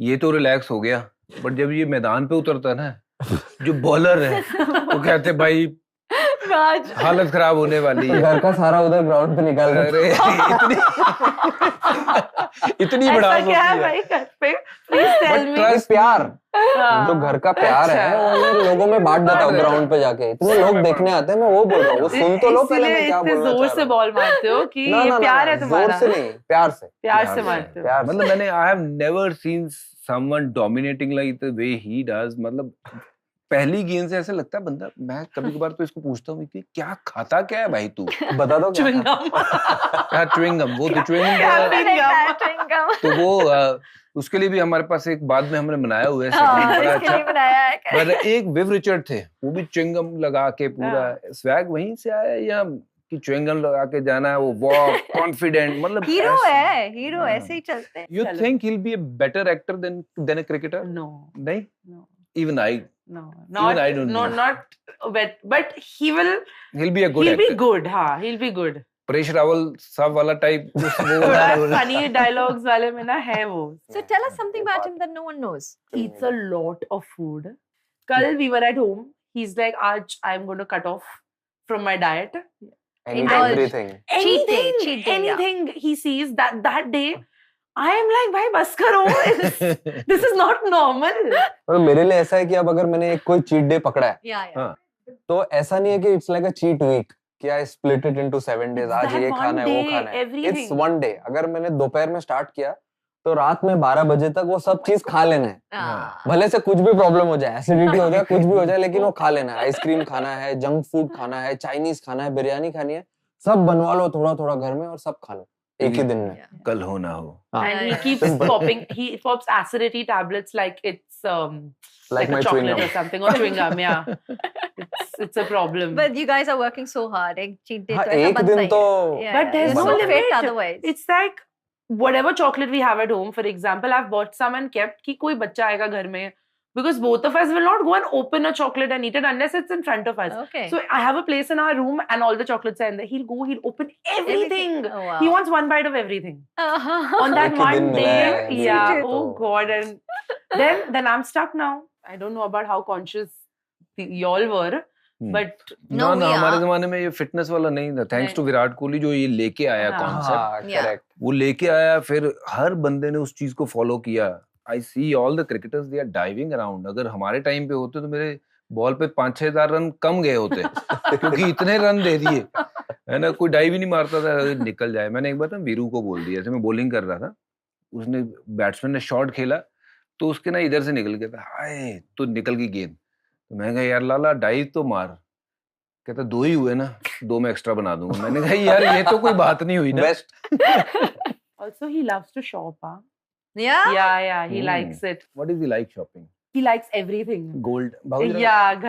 ये तो रिलैक्स हो गया, बट जब ये मैदान पे उतरता है ना, जो बॉलर है वो कहते हैं भाई Raj. हालत खराब होने वाली है। घर का सारा उधर ग्राउंड पे निकाल देता अरे इतनी बड़ा ऐसा क्या है भाई घर पे? Please tell me. है. प्यार हाँ. जो घर का प्यार है अच्छा. वो मैं लोगों में बांट देता हूँ ग्राउंड पे जाके. इतने लोग देखने आते हैं, मैं वो बोल रहा हूँ, वो सुन तो लो पहले मैं क्या इतने बोलना जोर चाह से रहा हूँ. बॉल मारते हो कि ना, ये ना, प्यार ना, है जोर तुम्हारा. से नहीं, प्यार से. प्यार से प्यार से. मारते हो. प्यार से. मतलब मैंने I have never seen someone dominating like the way he does. मतलब पहली गेंद से ऐसा लगता है बंदा, मैं कभी कभार तो इसको पूछता हूँ कि क्या खाता क्या है भाई तू? बता दो क्या? Chewing gum. च्युइंगम, वो तो च्युइंगम Chewing gum. तो वो उसके लिए भी हमारे पास एक बाद में हमने बनाया हुआ है हाँ, segment, बड़ा इसके लिए बनाया है. पर एक विव रिचर्ड थे, वो भी च्युइंगम लगा के पूरा स्वैग वहीं से आया, या कि च्युइंगम लगा के जाना है, वो वॉक कॉन्फिडेंट, मतलब हीरो है, हीरो ऐसे ही चलते हैं. You think he will be a better actor than a cricketer? No, नहीं, no, even I, no. Even I don't know. Not but he will. he'll be a good He'll be actor. good. हाँ, he'll be good. Paresh Rawal साहब वाला type Funny dialogues वाले में ना है वो. So tell us something about him that no one knows. Eats a lot of food. Kal we were at home. He's like, "Aaj I'm going to cut off from my diet. Indulge. Everything. Cheat day, Anything, cheat day, yeah. anything he sees that day." I am like, भाई बस करो. This is not normal. और मेरे लिए ऐसा है कि अब अगर मैंने एक कोई चीट डे पकड़ा है, Yeah, yeah. हाँ. तो ऐसा नहीं है कि it's like a cheat week कि I split it into 7 days. आज That ये one खाना है, वो day, खाना है. everything. It's one day. अगर मैंने दोपहर में स्टार्ट किया तो रात में 12 बजे तक वो सब चीज खा लेना है. Ah. भले से कुछ भी प्रॉब्लम हो जाए, एसिडिटी हो जाए, कुछ भी हो जाए, लेकिन वो खा लेना है. आइसक्रीम खाना है, जंक फूड खाना है, चाइनीज खाना है, बिरयानी खानी है, सब बनवा लो थोड़ा थोड़ा घर में और सब खा लो एक ही दिन में. Yeah. कल हो ना हो. And he Yeah. keeps Simple. popping. He pops acidity tablets like it's Like my a chewing chocolate gum. or something, or chewing gum. Yeah, it's a problem. But you guys are working so hard. एक cheat day हाँ, तो ऐसा एक बनता दिन ही तो है. Yeah, But there's you're no so fit limit. otherwise. It's like whatever chocolate we have at home. For example, I've bought some and kept. कि कोई बच्चा आएगा घर में, because both of us will not go and open a chocolate and eat it unless it's in front of us. Okay. So I have a place in our room and all the chocolates are in there. He'll open everything. Oh, wow. He wants one bite of everything. On that एक ही दिन one मिला है, day, इसी yeah, को oh तो- God. And then I'm stuck now. I don't know about how conscious y'all were, but No, ना we हमारे are. जमाने में ये फिटनेस वाला नहीं था, थैंक्स टू विराट कोहली जो ये लेके आया हाँ। कॉन्सेप्ट, हाँ, Yeah. correct. वो लेके आया, फिर हर बंदे ने उस चीज को फॉलो किया. I see all the cricketers they are diving around. अगर हमारे टाइम पे होते तो मेरे बॉल पे 5-6 हज़ार रन कम गए होते क्योंकि इतने रन दे दिए, है ना. कोई डाइव ही नहीं मारता था, निकल जाए. मैंने एक बार ना वीरू को बोल दिया, ऐसे मैं बॉलिंग कर रहा था, उसने बैट्समैन ने शॉट खेला तो उसके ना इधर से निकल गया था, हाय, तो निकल गई गेंद. तो मैं कहा यार लाला डाइव तो मार. कहता 2 ही हुए ना, 2 में एक्स्ट्रा बना दूंगा. मैंने कहा यार ये तो कोई बात नहीं हुई ना. Best. also he loves to shop. Huh? Yeah? Yeah, he Hmm. likes it. What is he like shopping? He likes everything. Gold. Yeah,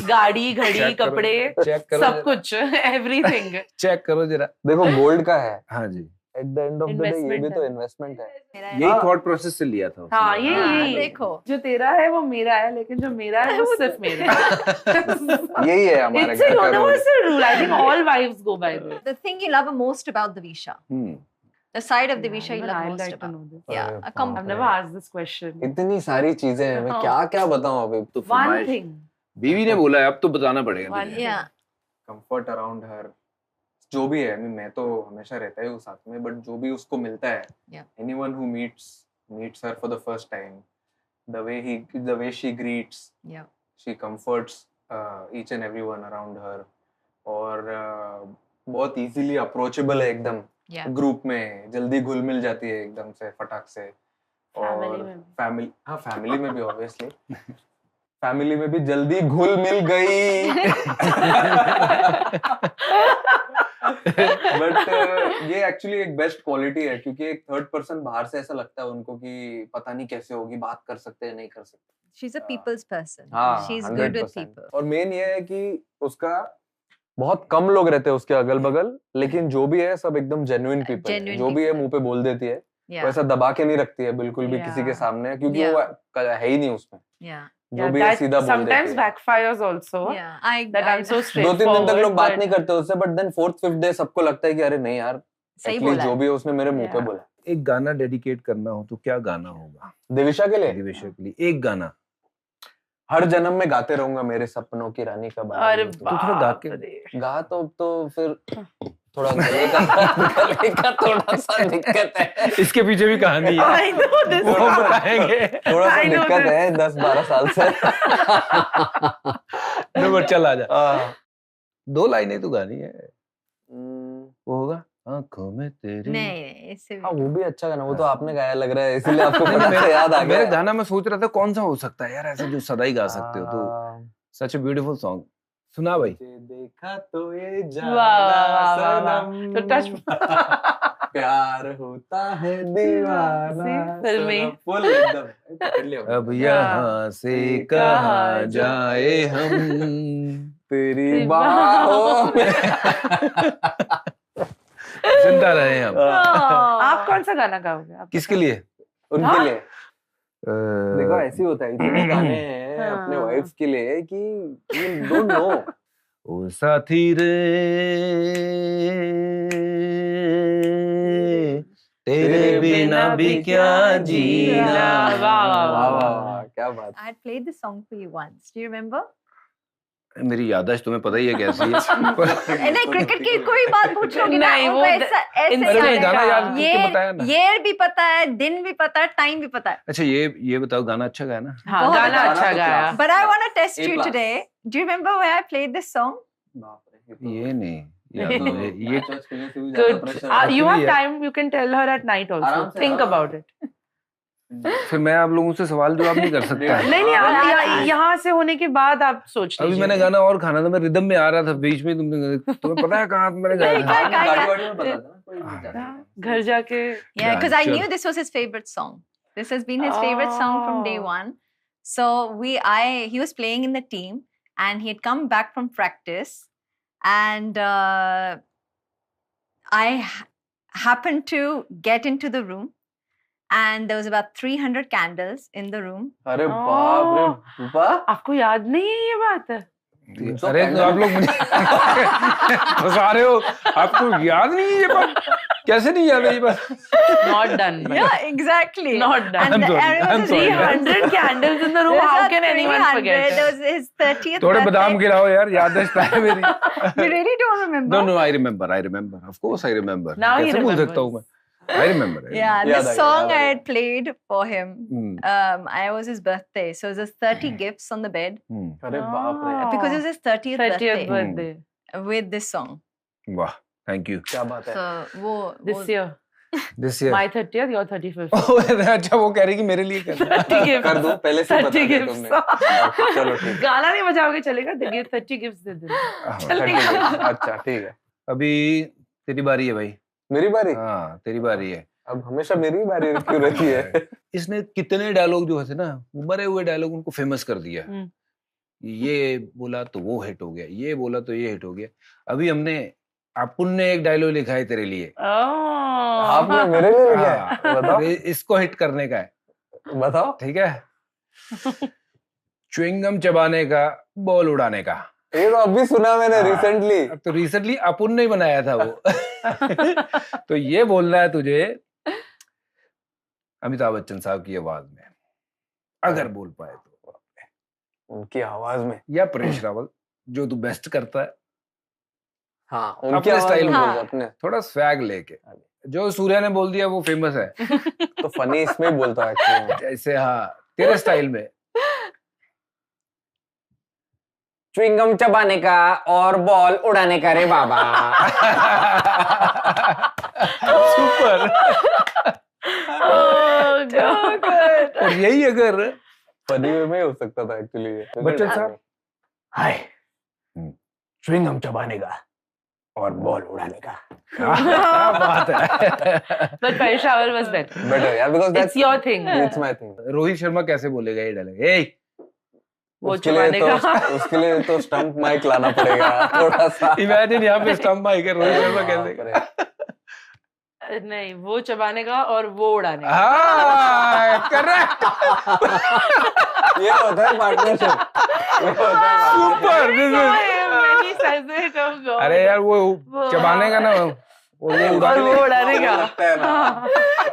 गाड़ी, घड़ी, Check करो, कपड़े, check करो सब जरा. कुछ, everything. चेक करो जरा. देखो गोल्ड का है. हाँ जी, At the end of the day ये Investment भी तो है. इन्वेस्टमेंट है. मेरा यही थॉट प्रोसेस से लिया था उसने. हाँ, ये हाँ, यही. देखो. जो तेरा है वो मेरा है, लेकिन जो मेरा है वो सिर्फ मेरा है. यही है हमारे It's a घर का rule. universal rule. I think all wives go by this. The thing you love most about the Visha, Hmm. the side of the Visha you Even love I'd most like to about. know this. Yeah, अरे a com- बाप I've never asked this question. इतनी सारी चीजें हैं, मैं हाँ. क्या क्या बताऊं अभी. तो One फरमाइश. thing. बीवी ने बोला है, अब तो बताना पड़ेगा. One भैया. Yeah. कंफर्ट अराउंड हर, जो भी है. मैं तो हमेशा रहता ही हूँ साथ में, बट जो भी उसको मिलता है, Yeah. Anyone who meets her for the first time, the way she greets, Yeah. she comforts each and everyone around her, और बहुत इजीली अप्रोचेबल है एकदम. Yeah. ग्रुप में जल्दी घुल मिल जाती है एकदम से, फटाक से. Family और में भी. फैमिली में भी ऑब्वियसली. फैमिली में भी जल्दी घुल मिल गई. बट ये एक्चुअली एक बेस्ट क्वालिटी है, क्योंकि एक थर्ड पर्सन बाहर से ऐसा लगता है उनको कि पता नहीं कैसे होगी, बात कर सकते हैं नहीं कर सकते. She's a people's person. हाँ, She's good with 100%. people. और मेन ये है कि उसका बहुत कम लोग रहते हैं उसके अगल बगल, लेकिन जो भी है सब एकदम जेन्युइन पीपल है. Genuine जो भी है people. मुंह पे बोल देती है, Yeah. वैसा दबा के नहीं रखती है बिल्कुल भी किसी के Yeah. सामने, क्योंकि Yeah. वो है ही नहीं उसमें. Yeah. जो Yeah, भी है that सीधा बोल sometimes देती है. backfires also. Yeah. That I'm so 2-3 दिन तक लोग straightforward. बात but- नहीं करते उससे, बट देन 4th-5th डे सबको लगता है कि अरे नहीं यार, सही एटलीस्ट बोला जो है. भी है उसने मेरे मुंह पे Yeah. बोला. एक गाना डेडिकेट करना हो तो क्या गाना होगा देविशा के लिए दिविशा के लिए? एक गाना. हर जन्म में गाते रहूंगा मेरे सपनों की रानी का बाबा. अरे तो थोड़ा गा के. बाप रे. गा तो फिर थोड़ा गले का थोड़ा सा दिक्कत है. इसके पीछे भी कहानी है, I know this. वो हम बताएंगे. थोड़ा सा I know दिक्कत this. है 10-12 साल से. नो, चल आ जा. हाँ. 2 लाइनें तो गानी है. हम्म, वो होगा आंखों में तेरी. नहीं, इससे हाँ भी. वो भी अच्छा गाना, वो तो आपने गाया लग रहा है, इसीलिए आपको नहीं, फटाक से याद आ मेरे गया. गाना मैं सोच रहा था कौन सा हो सकता है यार ऐसा जो सदा ही गा सकते हो. तो सच ए ब्यूटीफुल सॉन्ग. सुना भाई. तुझे देखा तो ये वाह, वाह, वाह, वाह. सनम, तो touch- प्यार होता है दीवाना. See, फिल्मी. सनम. फुल एकदम पकड़ लिया. अब यहाँ से कहाँ जाए हम, तेरी बाहों में. जिंदा रहे हम. आप कौन सा गाना गाओगे? आप किसके लिए? उनके हाँ? लिए देखो ऐसे ही होता है, इतने गाने हैं हाँ. अपने वाइफ के लिए कि यू डोंट नो. ओ साथी रे तेरे बिना भी क्या जीना. वाह, वाह, वाह, वाह वाह वाह, क्या बात. I had played this song for you once. Do you remember? मेरी याददाश्त तुम्हें पता ही है कैसी है. नहीं, क्रिकेट की कोई बात पूछ लोगी ना, नहीं, उनको वो ऐसा ऐसे इन- अरे याद नहीं, है. गाना याद करके बताया ना. year भी पता है, दिन भी पता है, टाइम भी पता है. अच्छा ये बताओ गाना अच्छा गाया ना? हाँ, बहुत गाना अच्छा. अच्छा तो गाया. class. But I want to test A you plus. today. Do you remember where I played this song? बाप रे, ये नहीं याद ये तो मुझे. ये मैच वैच खेलने से भी ज्यादा Good. pressure You actually have है. time. You can tell her at night also. आराम से, Think हाँ. about it. फिर मैं आप लोगों से सवाल जवाब नहीं कर सकता. नहीं नहीं, आप हाँ. यहाँ से होने के बाद आप सोच अभी लीजिए. मैंने गाना और खाना था, मैं रिदम में आ रहा था, बीच में तुम्हें पता है कहाँ मैंने गाया नहीं, था? क्या- क्या- गाड़ी वाड़ी में पता था ना, कोई नहीं जानता. हाँ, घर जाके. Yeah, because I sure. knew this was his favorite song. This has been his favorite song from day Oh. one. So he was playing in the team, and he had come back from practice, and I happened to get into the room, and there was about 300 candles in the room. अरे बाप रे वाह आपको याद नहीं है ये बात? अरे तो आप लोग मुझे फंसा रहे हो, आपको याद नहीं है ये बात? कैसे नहीं याद है ये बात? Not done. Yeah, exactly. Not done. And I'm sorry, and it I'm was sorry. 300 candles in the room. There was How not can anyone 300, forget There it? was his 30th थोड़े बादाम birthday. खिलाओ यार, याददाश्त है मेरी। You really don't remember? No, I remember. Of course I remember. Now he कैसे भूल remembers. सकता हूँ मैं? I remember. Yeah, याद this आ गया, song याद आ I गया। had played for him. I was his birthday, so it was 30 gifts on the bed अरे बाप रे because it was his 30th 30th birthday birthday. with this song. वाह, thank you. क्या बात है So वो This year. This year. My 30th, your 35th. अच्छा वो कह रही कि मेरे लिए करना। 30 gifts. कर दूं पहले से बता 30 दिया gifts. तुमने Okay, चलो ठीक है गाना नहीं बजाओगे चलेगा? दे 30 gifts दे देना। हाँ, 30 gift, अच्छा ठीक है अभी तेरी बारी है भाई। मेरी बारी हाँ, तेरी बारी है। अब हमेशा मेरी ही बारी क्यों रहती है इसने कितने डायलॉग जो है ना, वो मरे हुए डायलॉग उनको फेमस कर दिया। ये बोला तो वो हिट हो गया, ये बोला तो ये हिट हो गया। अभी हमने अपुन ने एक डायलॉग लिखा है तेरे लिए। आपने मेरे लिए लिखा है हाँ, बताओ अरे इसको हिट करने का है, बताओ ठीक है? च्युइंगम चबाने का, बॉल उड़ाने का। ये तो अभी सुना मैंने हाँ, रिसेंटली तो रिसेंटली अपुन ने ही बनाया था वो। तो ये बोलना है तुझे अमिताभ बच्चन साहब की आवाज में, अगर बोल पाए तो, उनकी आवाज में या परेश रावल जो तू बेस्ट करता है, हाँ उनकी अपने आवाज स्टाइल में में बोल हाँ। दो, अपने थोड़ा स्वैग लेके। जो सूर्या ने बोल दिया वो फेमस है, तो फनी इसमें ही बोलता है एक्चुअली जैसे हाँ तेरे स्टाइल में। च्युइंगम चबाने का और बॉल उड़ाने का रे बाबा सुपर। Oh, God. और यही अगर फनी वे में हो सकता था एक्चुअली बच्चन साहब, हाय च्युइंगम चबाने का और बॉल उड़ाने का क्या बात है। But Paresh Rawal was better. Better यार because It's that's your thing. It's my thing Rohit Sharma कैसे बोलेगा ये डायलॉग? ए वो उसके लिए चबाने तो का। उसके लिए तो स्टंप माइक लाना पड़ेगा थोड़ा सा इमेजिन यहाँ पे स्टंप माइक है, रोहित शर्मा बाप कैसे? रे। नहीं, वो चबाने का और वो उड़ाने का। हाँ, करेक्ट। ये होता है partnership super, this is. When he says it, oh God. अरे यार वो चबाने का ना, वो और उड़ा वो उड़ाने का। लगता है ना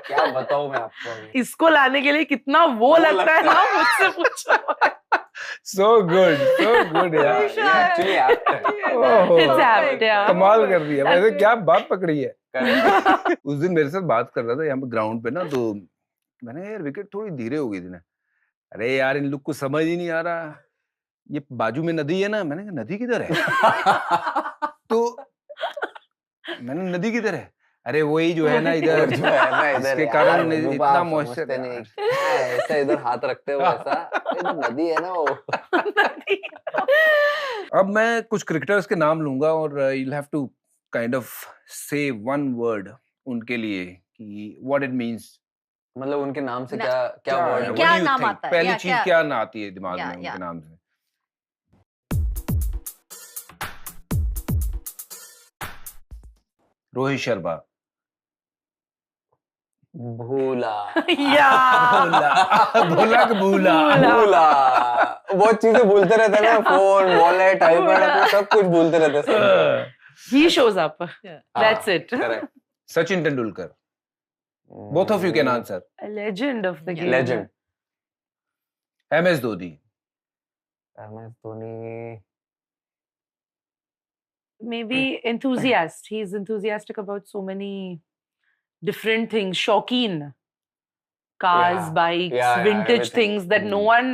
क्या बताऊं मैं आपको अभी। इसको लाने के लिए कितना वो लगता है ना, मुझसे पूछो। सो गुड यार। एक्चुअली एक्ट है ओहो, It's apt, yeah. कमाल कर दिया। वैसे क्या बात पकड़ी है। Correct. उस दिन मेरे साथ बात कर रहा था यहाँ पे ग्राउंड पे ना, तो मैंने कहा यार विकेट थोड़ी धीरे हो गई थी ना। अरे यार इन लोग को समझ ही नहीं आ रहा, ये बाजू में नदी है ना। मैंने कहा नदी किधर है? तो मैंने नदी किधर है? अरे वही जो है ना इधर, जो है ना इधर इसके यार, कारण महबूबा, इतना आप मॉइस्चर। समझते नहीं क्या है, ऐसा इधर हाथ रखते हो ऐसा इधर नदी है ना वो अब मैं कुछ क्रिकेटर्स के नाम लूंगा और you'll have to kind of say one word उनके लिए कि what it means। मतलब उनके नाम से ना- क्या क्या क्या वर्ड है? है क्या What do you नाम think? आता है? पहली या चीज क्या- क्या ना आती है दिमाग या- में या। उनके नाम से? रोहित शर्मा। भूला Yeah. भोला कि भूला? भूला बहुत चीजें भूलते रहते हैं ना, फोन वॉलेट आईपैड अपने सब कुछ भूलते रहते हैं सब। He shows up. Yeah. That's it. Correct Sachin Tendulkar. Both of you can answer। A legend of the game. Legend MS Dhoni. MS Dhoni Maybe enthusiast. He's enthusiastic about so many different things. Shauqeen. Cars, Yeah. bikes, Yeah, vintage everything. things that no one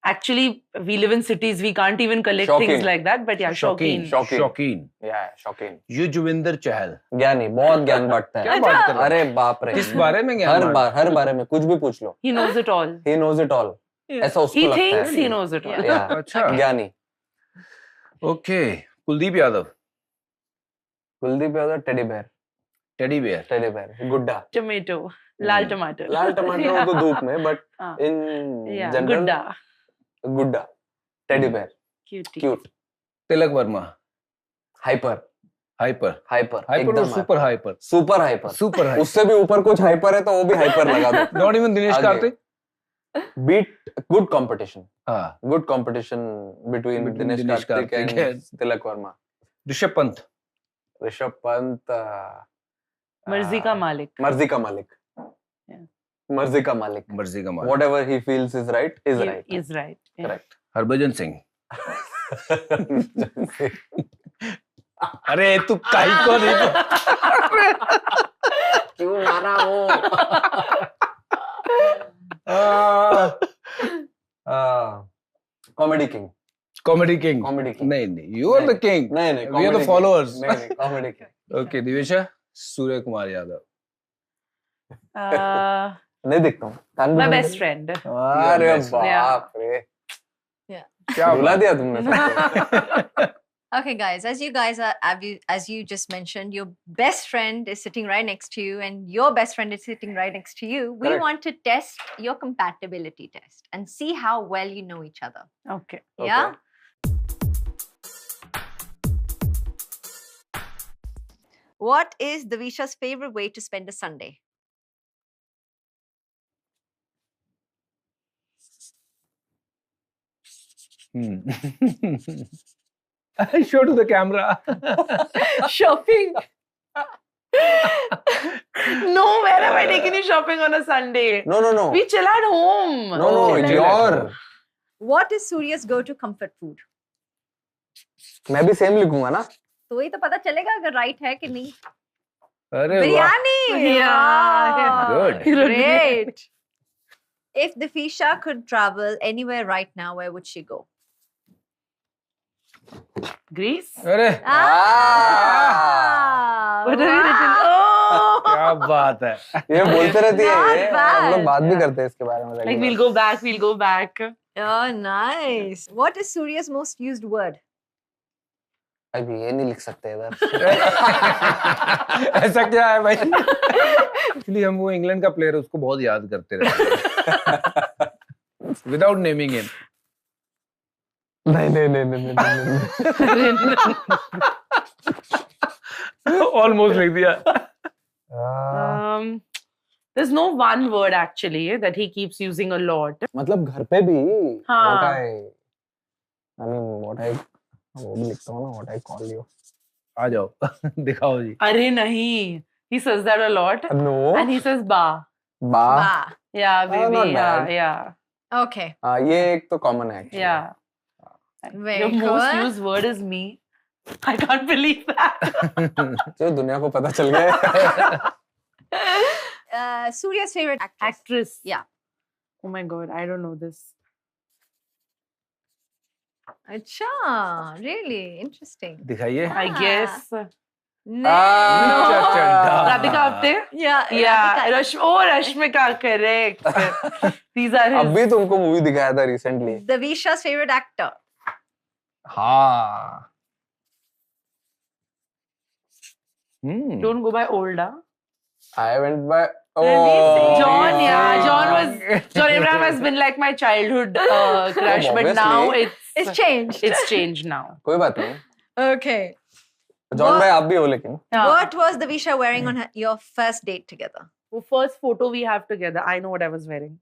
actually, we live in cities, we can't even collect Shauqeen. things like that. But yeah, Shauqeen. शौकीन। शौकीन। या शौकीन युजवेंद्र चहल। ज्ञानी बहुत ज्ञान बांटता क्या है बात कर रहे हो? अरे बाप रे किस बारे में ज्ञान बांट- हर बारे में कुछ भी पूछ लो He knows it all. He knows it all ऐसा उसको He लगता thinks है he knows it all. या अच्छा, ज्ञानी okay. Kuldeep Yadav. Kuldeep Yadav teddy bear teddy bear. गुड्डा Tomato. Lal tomato. लाल टमाटर Yeah. तो धूप में बट हाँ. इन Yeah, जनरल Gudda. गुड्डा teddy bear Cutie. Cute Tilak Varma. Hyper hyper hyper hyper और super hyper super hyper super hyper उससे भी ऊपर कुछ हाइपर है तो वो भी हाइपर लगा दो नॉट इवन दिनेश आगे। कार्तिक बीट गुड कंपटीशन हाँ good competition between Between Dinesh Dinesh Kartik Karthik and and- Tilak Varma Rishabh Pant Rishabh Pant मर्जी का मालिक. मर्जी का मालिक Yeah. मर्जी का मालिक मर्जी का मालिक whatever he feels is right is He right is right. Yeah. correct Harbhajan Singh अरे तू काई को नहीं क्यों मारा वो comedy king comedy king comedy king नहीं यू आर द किंग नहीं नहीं वी आर द फॉलोअर्स नहीं comedy king okay दिवेशा Surya Kumar Yadav नहीं दिखता हूँ My best friend. अरे best friend. बाप रे क्या बुला बात दिया तुमने सबको। Okay, guys, as you just mentioned, your best friend is sitting right next to you, and your best friend is sitting right next to you. We Correct. want to test your compatibility test and see how well you know each other. Okay. Yeah. What is Davisha's favorite way to spend a Sunday? show to the camera Shopping. No, where have I taken you shopping on a Sunday? No. We chill at home. No, chill at your. What is Surya's go-to comfort food? मैं भी same लिखूंगा ना. तो ही तो पता चलेगा अगर right है कि नहीं. अरे वाह Biryani. Yeah, Wow. Good. Great. If Davisha could travel anywhere right now, where would she go? Greece? अरे What have you written? wow. Oh! क्या बात है ये बोलते रहती है Not ये, हम लोग bad. बात भी करते हैं इसके बारे में. Like we'll go back. Oh, nice. What is Surya's most used word? अभी ये नहीं लिख सकते इधर. ऐसा क्या है भाई एक्चुअली हम वो इंग्लैंड का प्लेयर उसको बहुत याद करते रहते हैं विदाउट नेमिंग हिम नहीं. ऑलमोस्ट लिख दिया There's no one word actually that he keeps using a lot. मतलब घर पे भी. हाँ. what I वो भी लिखता हूँ ना. What I call you. आ जाओ दिखाओ जी अरे नहीं. He says that a lot. No. And he says ba. बा. Ba. Yeah, baby. not Yeah, bad. yeah. Okay. हाँ ये एक तो कॉमन है. actually. Yeah. Very Your most cool. used word is me. I can't believe that. जो दुनिया को पता चल गया. Surya's favorite actress. Actress. Yeah. Oh my god, I don't know this. Acha, really interesting. दिखाइए I Ah. guess. No. Radhika Apte? Yeah. Yeah. Radhika. Rashmika, correct. These are his. अभी तुमको movie दिखाया था रिसेंटली. Davisha's favorite actor. हाँ. Don't go by older. I went by. John, yeah. John Abraham has been like my childhood crush, but now It's changed. it's changed now. कोई बात नहीं. Okay. John भाई आप भी हो लेकिन. Yeah. What was Davisha wearing on your first date together? The first photo we have together, I know what I was wearing.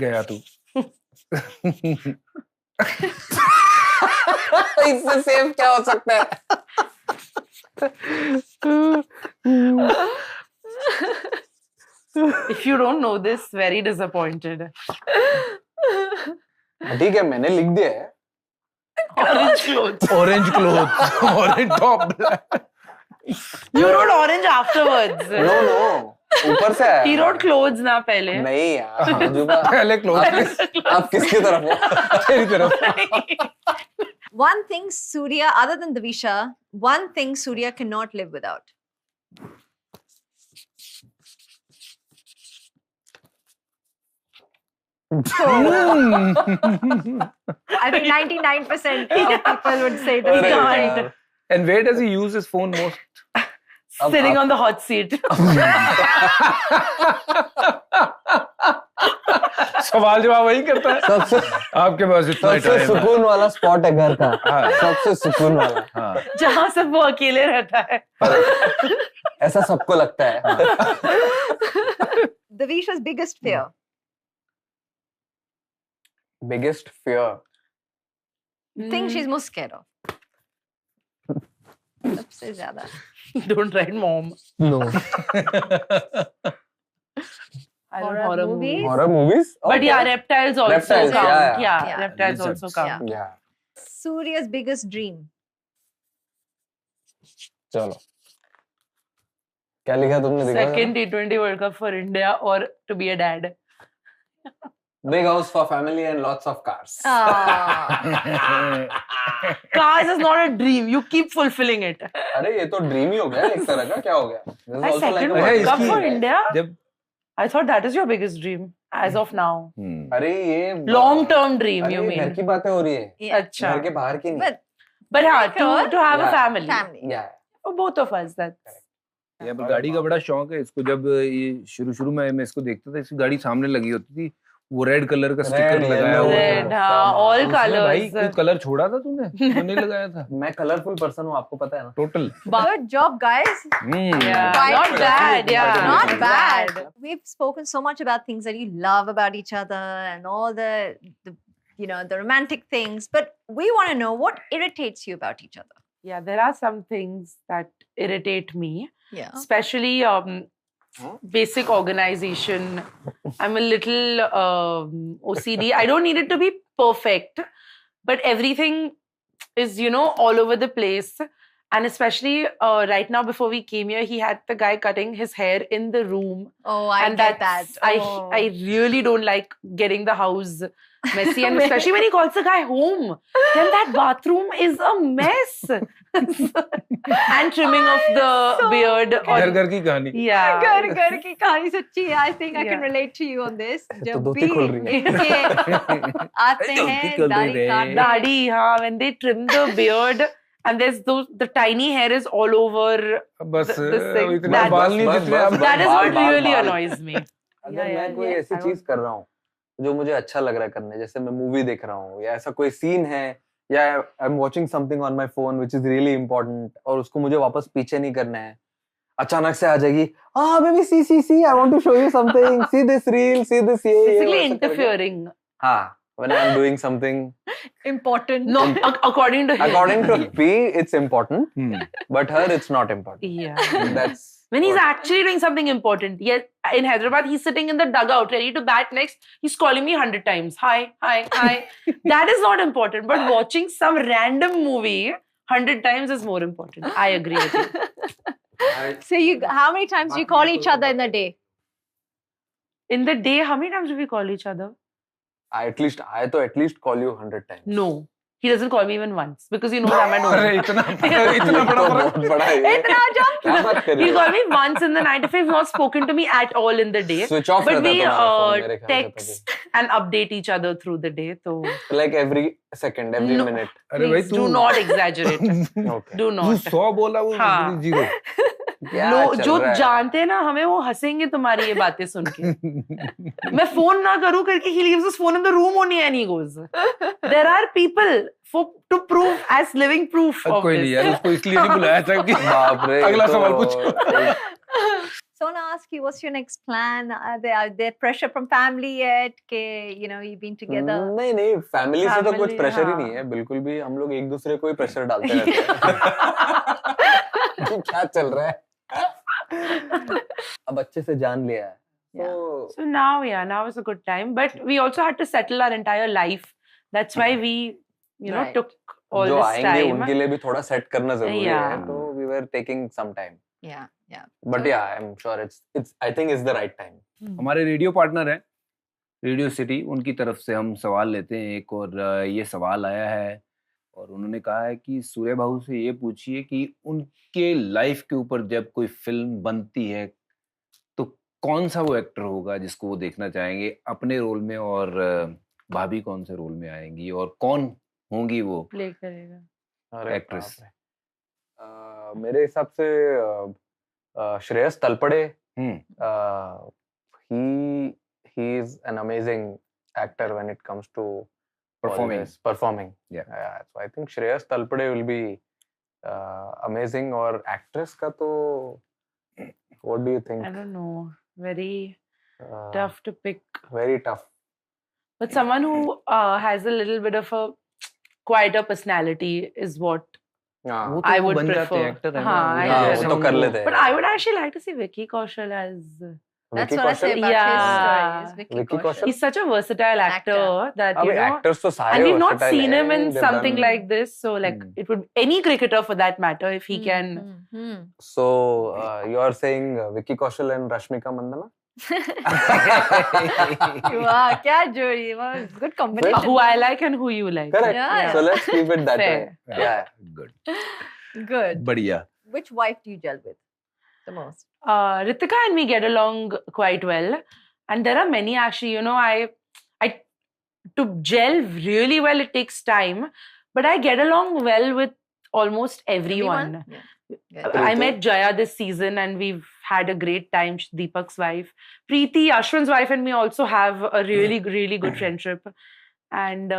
गया तू इससे सेफ क्या हो सकता है? If you don't know this, very disappointed. ठीक है मैंने लिख दिया है. Orange clothes. Orange cloth orange top You wrote orange afterwards. No. ऊपर से आया. He wrote clothes ना पहले. नहीं यार. अजूबा. पहले क्लोथ आप किसकी तरफ हो? तेरी तरफ One thing Surya, other than Davisha, one thing Surya cannot live without. I think 99% of people would say that. अरे he can't. यार. And where does he use his phone most? Sitting on the hot seat. सवाल जवाब वही करता है। सबसे आपके पास इतना सबसे टाइम है। सुकून वाला स्पॉट है घर का। हाँ। सबसे सुकून वाला। हाँ। जहाँ से वो अकेले रहता है। ऐसा सबको लगता है। Davisha's biggest fear. Biggest fear. Thing she's most scared of. सबसे ज्यादा। Don't write mom. No. I love Horror horror movies? movies. Horror movies? But yeah, reptiles also Reptiles, count. yeah, Yeah, yeah. reptiles Lizards. also count. या Surya's biggest dream. चलो क्या लिखा तुमने? दिखा Second T20 World Cup for India or to be a dad. Big house for family and lots of cars. Ah. Cars is not a dream. You keep fulfilling it. अरे ये तो dream ही हो गया एक तरह का। क्या हो गया? This is A also like second a World bucket Cup list for है। India? जब I thought that is your biggest dream as of now. अरे ये Long term dream, अरे you ये घर mean? की बातें हो रही है, Yeah. अच्छा. घर के बाहर की नहीं। But But yeah, Like her, to have a yeah. family. family. या For both of us, that's. ये पर गाड़ी का बड़ा शौक है इसको। जब ये शुरू में मैं इसको देखता था, इसकी गाड़ी सामने लगी होती थी, वो रेड कलर का स्टिकर Red, लगाया yellow, हुआ Red, था। हाँ, all उसमें भाई colors. कोई कलर छोड़ा था तूने? वो नहीं लगाया था मैं कलरफुल पर्सन हूँ, आपको पता है ना। Total. Good job, guys. Yeah, Quite not bad. Yeah, Not bad. We've spoken so much about things that you love about each other and all the the romantic things, but we want to know what irritates you about each other. Yeah, there are some things that irritate me, Yeah. especially basic organization. I'm a little OCD. I don't need it to be perfect, but everything is, all over the place. And especially right now, before we came here, he had the guy cutting his hair in the room. Oh, I And get that. that's- Oh. I really don't like getting the house messy, and especially when he calls the guy home, then that bathroom is a mess. And trimming of the So beard. घर घर की कहानी। Yeah. घर की कहानी सच्ची है. I think I can Yeah. relate to you on this. तो जब धोती भी खोल रही है। इनके आते धोती हैं खोल दाढ़ी रही है। काटने. Daddy, when they trim the beard and there's the tiny hair is all over. बस this thing. इतना That- बाल नहीं बस, जितने बस, आप। बस। That is बाल, what बाल, really बाल। annoys me. अगर Yeah, मैं कोई yeah, ऐसी I चीज कर रहा हूँ जो मुझे अच्छा लग रहा है करने, जैसे मैं मूवी देख रहा हूँ या ऐसा कोई सीन है या I am watching something on my phone which is really important और उसको मुझे वापस पीछे नहीं करना है, अचानक से आ जाएगी, baby see I want to show you something, see this reel, see this ये Basically वैसा करके। interfering. हाँ, when I am doing something Important. No, according to him. according to me it's important, hmm. but her it's not important. Yeah. That's When he's what- actually doing something important. Yes, in Hyderabad, he's sitting in the dugout ready to bat next. He's calling me 100 times. Hi. That is not important. But watching some random movie 100 times is more important. I agree with you. So how many times do you call each other in the day? In the day, how many times do we call each other? I at least call you 100 times. No. He doesn't call me even once because he knows I'm at अरे home. इतना ये इतना तो बड़ा बहुत फर्क। बड़ा है। इतना जब क्या बात कर रही He'll हो? call me once in the night if he's not spoken to me at all in the day. Switch off But रहता है we तुम्हारा phone मेरे ख्याल से text and update each other through the day. So तभी। Like every second, every No. minute. अरे भाई please तू do not exaggerate. Okay. Do तू not. 100 बोला वो हाँ। 0। क्या लोग चल जो रहा है? जानते हैं ना हमें वो हंसेंगे तुम्हारी ये बातें सुन के. मैं फोन ना करूं करके he leaves his phone in the room only and he goes. There are people to prove as living proof of कोई नहीं यार, this. उसको इसलिए नहीं बुलाया था कि बाप रे, अगला तो- सवाल पूछो। So I want to ask you, what's your next plan? Are there pressure from family yet? You've been together. नहीं फैमिली से तो कुछ Family, प्रेशर ही हाँ। नहीं है, बिल्कुल भी। हम लोग एक दूसरे को ही प्रेशर डालते रहते हैं कि क्या चल रहा है। अब अच्छे से जान लिया है तो So now is a good time. But we also had to settle our entire life. That's why we, Right. took all जो this आएंगे time. उनके लिए भी थोड़ा सेट करना जरूरी है, Yeah. तो we were taking some time, Yeah. but yeah, I'm sure it's I think it's the right time. हमारे रेडियो पार्टनर है रेडियो सिटी, उनकी तरफ से हम सवाल लेते हैं एक, और ये सवाल आया है और उन्होंने कहा है कि सूर्य बाबू से ये पूछिए कि उनके लाइफ के ऊपर जब कोई फिल्म बनती है तो कौन सा वो एक्टर होगा जिसको वो देखना चाहेंगे अपने रोल में, और भाभी कौन से रोल में आएंगी और कौन होंगी वो Play करेगा. अरे Actress. बाप रे। मेरे हिसाब से श्रेयस तलपड़े, हम्म he is an amazing actor when it comes to Performing. always performing. Yeah. So I think Shreyas Talpade will be amazing. और actress का तो what do you think? I don't know. Very Uh, tough to pick. Very tough. But someone who has a little bit of a quieter personality is what वो I तो वो would बन जाते prefer. हैं actor है हाँ, ना, I वो हाँ, get वो it. तो कर लेते हैं. But I would actually like to see Vicky Kaushal as. That's Vicky what I say Kaushal? about Yeah. his stories. Vicky Vicky Kaushal? He's such a versatile actor, Actor. that अबे you know. actors तो सारे And we've not versatile seen him हैं, in they've something done- like this, so like it would any cricketer for that matter if he can. So you are saying Vicky Kaushal and Rashmika Mandanna? Wow, क्या जोड़ी, wow, good combination. Who I like and who you like. Correct. Yeah. So let's keep it that Fair. way. Yeah. Good. Good. बढ़िया. Which wife do you gel with the most? Ritika and me get along quite well, and there are many actually. You know, I to gel really well it takes time, but I get along well with almost everyone. Yeah. Good. I met Jaya this season and we've had a great time. Deepak's wife, Preeti, Ashwin's wife, and me also have a really, really good friendship. And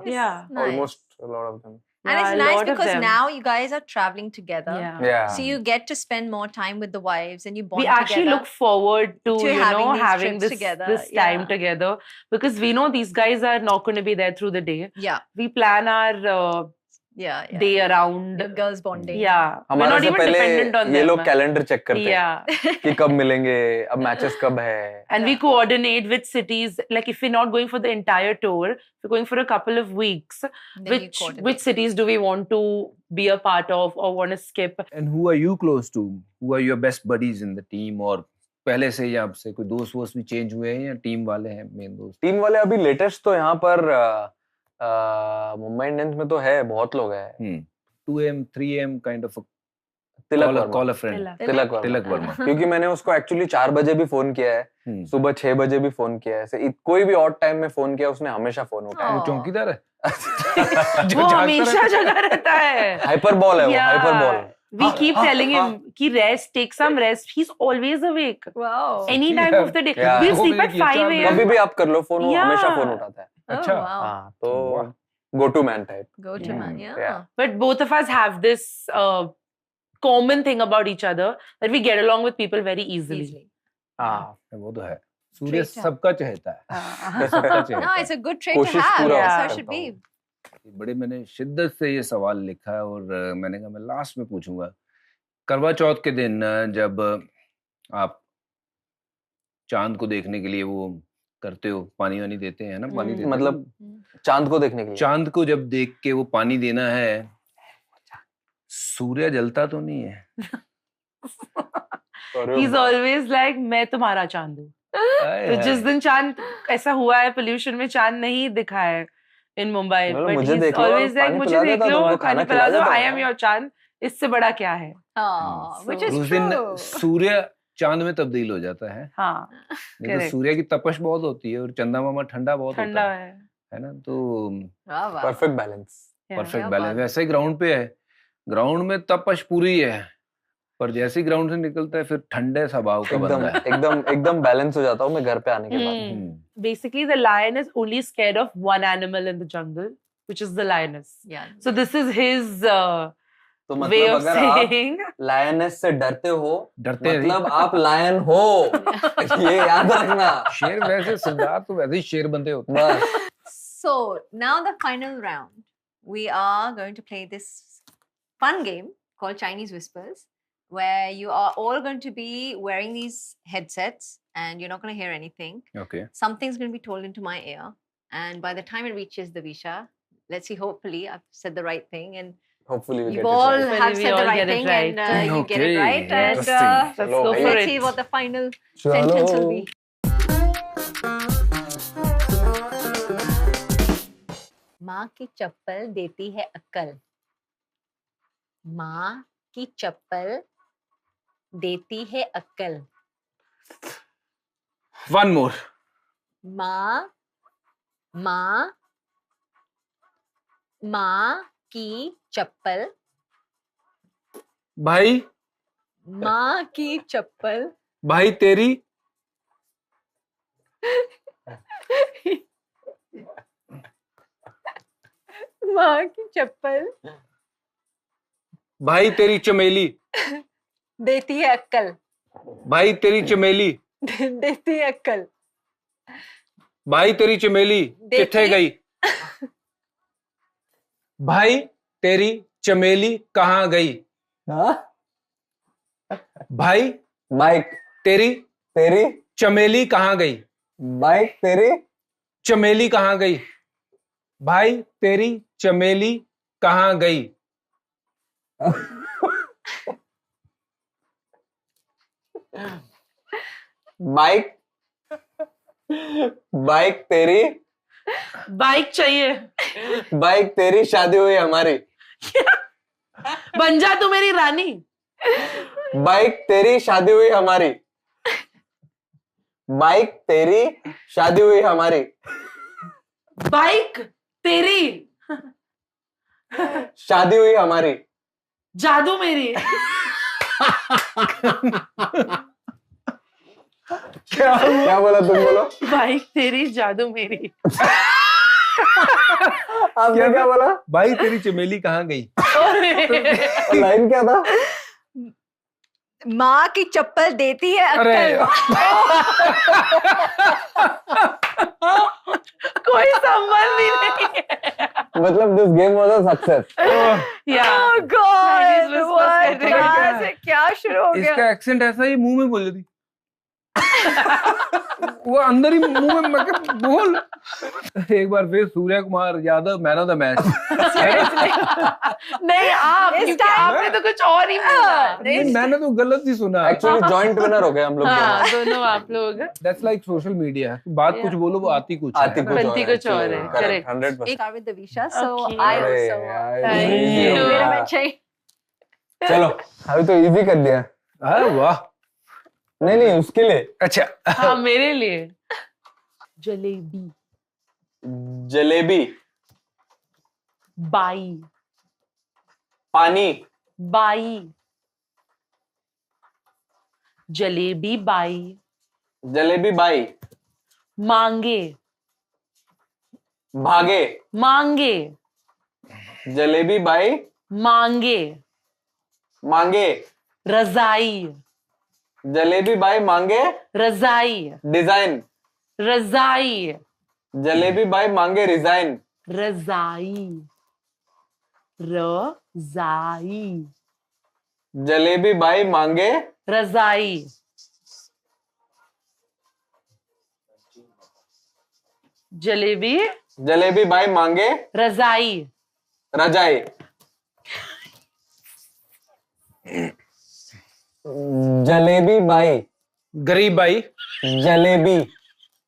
yeah, Nice. Almost a lot of them. And yeah, it's a nice lot of because them. now you guys are traveling together. Yeah. Yeah. So you get to spend more time with the wives and you bond We actually together. look forward to, to you having know, these having trips this together, this time yeah. together, because we know these guys are not going to be there through the day. Yeah, We plan our yeah. day around. Your girls bonding. Yeah, we're हमारे not से even पहले dependent on ये them. लोग calendar check करते हैं Yeah, कि कब मिलेंगे, अब मैचेस कब है. and we coordinate which cities. Like if we're not going for the entire tour, we're going for a couple of weeks. Then you Which coordinate. cities do we want to be a part of or want to skip? And who are you close to? Who are your best buddies in the team? और पहले से ही आपसे कोई दोस्त वोस्त भी change हुए हैं या टीम वाले हैं मेन दोस्त? टीम वाले अभी लेटेस्ट तो यहाँ पर मुंबई इंडियंस में तो है, बहुत लोग हैं. 2am 3am kind of a Tilak call, Verma. call a friend. Tilak Varma. Tilak Varma. क्योंकि मैंने उसको एक्चुअली 4 बजे भी फोन किया है, सुबह 6 बजे भी फोन किया है, ऐसे कोई भी ऑड टाइम में फोन किया उसने हमेशा फोन उठाया. वो Aw. चौकीदार है. वो हमेशा जगह रहता है. हाइपर बॉल है वो, Yeah. Hyper ball. We keep telling him कि rest, take some rest. He's always awake. Wow. Any time of the day. Yeah. We'll वो sleep भी at किया, 5 चार a.m. कभी भी आप कर लो फोन, वो Yeah. हमेशा फोन उठाता है. Oh, अच्छा. wow. हाँ, तो वाह. Go to man type. Go to man, yeah. Yeah. But both of us have this common thing about each other that we get along with people very easily. Easily. हाँ, वो तो है. सूर्य Trait है. सबका चहेता है. Uh, सबका चहेता No, है. it's a good trait to कोशिश have. पूरा That's how करता it should be. बड़े मैंने शिद्दत से ये सवाल लिखा है और मैंने कहा मैं लास्ट में पूछूंगा. करवा चौथ के दिन जब आप चांद को देखने के लिए वो करते हो, पानी वानी देते हैं ना, पानी देते हो? मतलब चांद को देखने के लिए. चांद को जब देख के वो पानी देना है, सूर्य जलता तो नहीं है? अरे he's always like मैं तुम्हारा चांद हूँ. तो जिस दिन चांद ऐसा हुआ है पोल्यूशन में चांद नहीं दिखा है in Mumbai, मतलब but मुझे he's देख लो और always like पानी मुझे पिला देख देता, लो, तुमको खाना खाना पिला खिला दो, देता I am मैं. your चांद. इससे बड़ा क्या है? Oh, which is उस दिन true. सूर्य चांद में तब्दील हो जाता है. हाँ, नहीं तो correct. सूर्य की तपश बहुत होती है और चंदा मामा ठंडा बहुत ठंडा होता है. है ना. तो Wow, wow. Perfect balance. Yeah. Perfect क्या बैलेंस. बात है. वैसे ही ग्राउंड पे है, ग्राउंड में तपश पूरी है, पर जैसे ही ग्राउंड से निकलता है फिर ठंडे स्वभाव का एकदम बंदा है. एकदम बैलेंस हो जाता हूँ मैं घर पे आने के बाद. Hmm. Basically, the lion is only scared of one animal in the jungle, which is the lioness. Yeah. So this is his तो way मतलब of अगर आप saying. लायनेस से डरते हो, डरते मतलब आप लायन हो, ये याद रखना. शेर वैसे सिद्धार्थ तो वैसे ही शेर बनते होते हैं. बस. So now the final round. We are going to play this fun game called Chinese Whispers, where you are all going to be wearing these headsets and you're not going to hear anything. Okay. Something's going to be told into my ear. And by the time it reaches Davisha, let's see, hopefully I've said the right thing and Hopefully we you get it all right. Hopefully have we said the all right get it thing right. and you get it Okay, right. And interesting. Let's Chalo, go bhai. for let's it. see what the final sentence will be. माँ की चप्पल देती है अक्ल. माँ की चप्पल देती है अक्ल. One more. माँ की चप्पल. भाई माँ की चप्पल. भाई तेरी माँ की चप्पल भाई तेरी चमेली, देती है अक्कल, भाई तेरी चमेली, देती है अक्कल, भाई तेरी चमेली किथे गई, भाई तेरी चमेली कहाँ गई, हाँ भाई बाइक तेरी तेरी चमेली कहाँ गई, बाइक तेरी चमेली कहाँ गई, भाई तेरी चमेली कहाँ गई, बाइक बाइक तेरी बाइक चाहिए, बाइक तेरी शादी हुई हमारी, बन जा तू मेरी रानी। बाइक तेरी शादी हुई हमारी, बाइक तेरी शादी हुई हमारी, बाइक तेरी शादी हुई हमारी, जादू मेरी। क्या बोला तुम बोलो, बाइक तेरी जादू मेरी। आपने क्या बोला, भाई तेरी चमेली कहाँ गई, लाइन क्या था, माँ की चप्पल देती है अरे कोई संबंध ही नहीं है। मतलब this game was a success, या Oh God, Ladies was what? perfect. कहाँ से क्या शुरू हो इसका गया? एक्सेंट ऐसा ही मुंह में बोल रही वो अंदर ही मुंह में मैं क्या बोल। एक बार फिर Suryakumar Yadav man of the match. नहीं आप, इस क्योंकि time- आपने तो कुछ और ही बोला। नहीं, मैंने तो गलत ही सुना। एक्चुअली जॉइंट विनर हो गए हम लोग हाँ दोनों आप लोग। दैट्स लाइक सोशल मीडिया, बात कुछ बोलो वो आती कुछ है। आती कुछ बनती कुछ और है, correct. 100%। start with Davisha, so Okay. I अरे also यार, Thank easy हो you. गया। मेरा चाहिए। चलो अभी तो इजी कर दिया, अरे वाह, नहीं नहीं उसके लिए अच्छा हाँ मेरे लिए जलेबी, जलेबी, बाई, पानी, by, jalebi by, jalebi by, मांगे, भागे, मांगे, जलेबी बाई, मांगे, मांगे, रजाई, जलेबी बाई मांगे, रजाई, डिजाइन, रजाई, जलेबी बाई मांगे रिजाइन, रजाई, रजाई, जलेबी बाई मांगे, रजाई, जलेबी, जलेबी बाई मांगे, रजाई, रजाई, जलेबी बाई, गरीब भाई, जलेबी,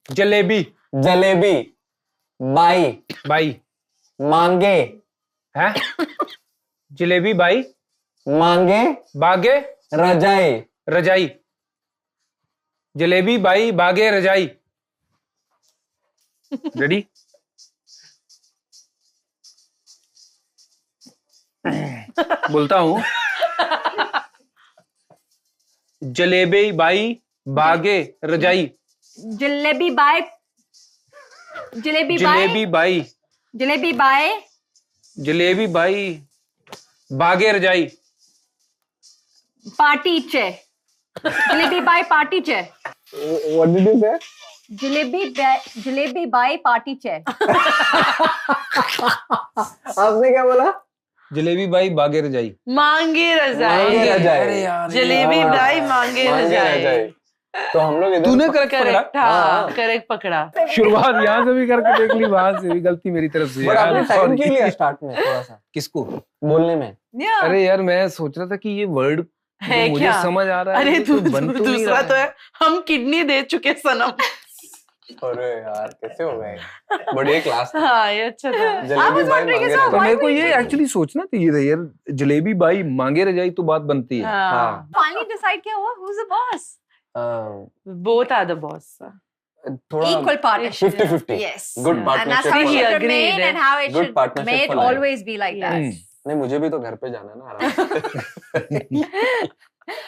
जलेबी जलेबी बाई भाई मांगे, है, जलेबी भाई मांगे, बागे रजाई, रजाई, जलेबी बाई बागे रजाई। रेडी? बोलता हूं, जलेबी बाई बागे रजाई, जलेबी बाय, जलेबी जलेबी बाय, बाई जलेबी बाय, जलेबी बाई बागे रजाई, पार्टी चे, जलेबी बाय पार्टी चे, what did you say, Jalebi Bai party चे। आपने क्या बोला, जलेबी बाई बागे रजाई। मांगे रजाई, मांगे रजाई, अरे यार, जलेबी हाँ, बाई मांगे मांगे रजाई। रजाई। तो हम लोग इधर तूने करेक्ट पकड़ा। करेक्ट, हाँ करेक्ट पकड़ा। शुरुआत यहाँ से भी करके देख ली, वहां से भी गलती मेरी तरफ से। बट आपने यार, टाइम sorry। क्यों लिया स्टार्ट में थोड़ा सा किसको? बोलने में, अरे यार मैं सोच रहा था कि ये वर्ड है मुझे क्या? समझ आ रहा है, अरे ये तो तू बन तो नहीं दूसरा रहा तो है, हम किडनी दे चुके सनम। अरे यार कैसे हो गए, बट ये क्लास था, हाँ ये अच्छा था। जलेबी बाई मांगे तो रजाई। मेरे को ये एक्चुअली सोचना चाहिए था यार, जलेबी बाई मांगे रजाई तो बात बनती है। हाँ Finally decide क्या हुआ? Who's the boss? both are the boss. थोड़ा Equal partnership. 50-50. Yes. Good And that's partnership how for it He should life. agreed. remain and how it Good should partnership may it for life. always be like that. Hmm. नहीं मुझे भी तो घर पे जाना है ना आराम से।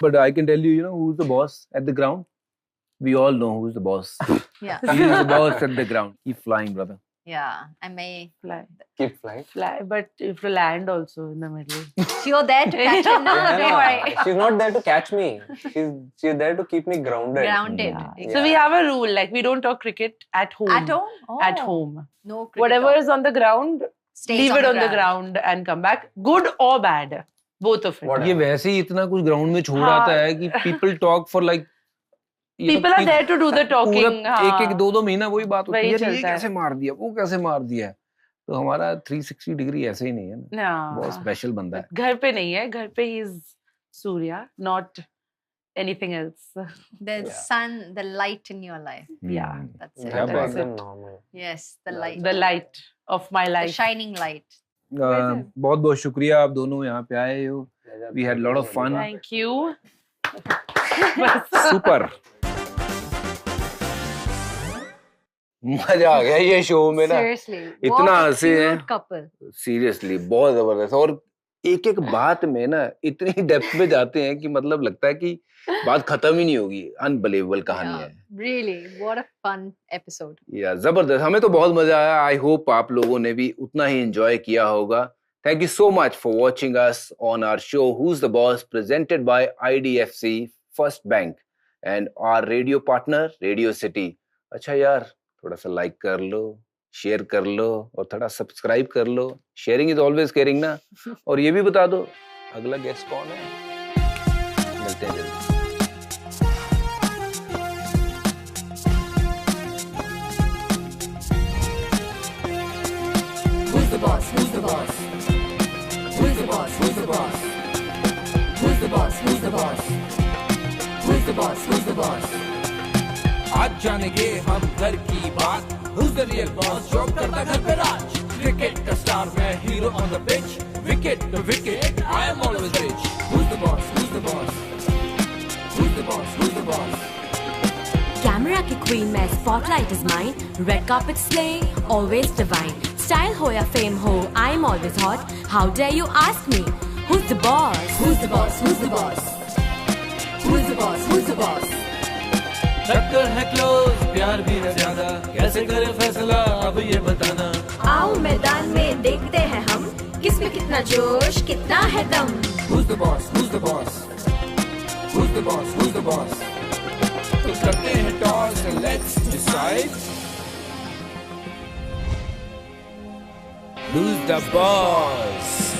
But I can tell you, you know who's the boss at the ground? We all know who's the boss. Yeah. He is the boss at the ground. Keep flying, brother. Yeah, I may. Fly. Keep flying. Fly, but if you land also in the middle. You're there to catch him now. Yeah, Don't worry. she's not there to catch me. She's there to keep me grounded. Grounded. Yeah. Exactly. So we have a rule, like we don't talk cricket at home. At home? Oh. At home. No cricket Whatever talk. is on the ground, Stays leave it on the ground and come back. Good or bad, both of it. Whatever. ये वैसे ही इतना कुछ ground में छोड़ हाँ. आता है कि people talk for like People are there to do the talking. एक एक दो महीना वही बात होती वही है यार, ये चलता है. कैसे मार दिया वो कैसे मार दिया, तो हमारा 360 डिग्री ऐसे ही नहीं है ना, बहुत हाँ. स्पेशल बंदा है. घर पे नहीं है, घर पे he is Surya, not anything else. The Yeah. sun, the light in your life. Yeah. That's it. क्या Yeah, बात है. एकदम normal. Yes, the light. The light of my The life. shining light. बहुत बहुत शुक्रिया आप दोनों यहाँ पे आए हो. We had a lot of fun. Thank you. Super मजा आ गया ये शो में ना, Seriously. इतना what a हंसे हैं. cute couple. सीरियसली बहुत जबरदस्त, और एक एक बात में ना इतनी डेप्थ में जाते हैं कि मतलब लगता है कि बात खत्म ही नहीं होगी. अनबिलीवेबल कहानी Yeah, है really, what a fun episode. या जबरदस्त. हमें तो बहुत मजा आया. आई होप आप लोगों ने भी उतना ही एंजॉय किया होगा. Thank you so much for watching us on our show who's the boss, presented by IDFC First Bank and our radio partner Radio City. अच्छा यार, थोड़ा सा लाइक कर लो, शेयर कर लो और थोड़ा सब्सक्राइब कर लो. शेयरिंग इज ऑलवेज केयरिंग ना. और ये भी बता दो अगला गेस्ट कौन है. मिलते हैं जल्दी. Who's the boss? Who's the boss? Who's the boss? Who's the boss? Who's the boss? Who's the boss? Who's the boss? Who's the boss? आज जानेंगे हम घर की बात. Who's the real boss? जो करता घर पे राज. Cricket का star मैं hero on the pitch. Wicket the wicket, I am always rich. Who's the boss? Who's the boss? Who's the boss? Who's the boss? Camera की क्वीन मैं, spotlight is mine. Red carpet slay always divine. Style हो या fame हो, I am always hot. How dare you ask me who's the boss? Who's the boss? Who's the boss? Who's the boss? Who's the boss? टक्कर है close, प्यार भी है ज्यादा. कैसे करे फैसला अब ये बताना. आओ मैदान में देखते हैं हम, किसमें कितना जोश, कितना है दम. Who's the boss? Who's the boss? Who's the boss? Who's the boss? तो करते हैं toss and let's decide. Who's the boss?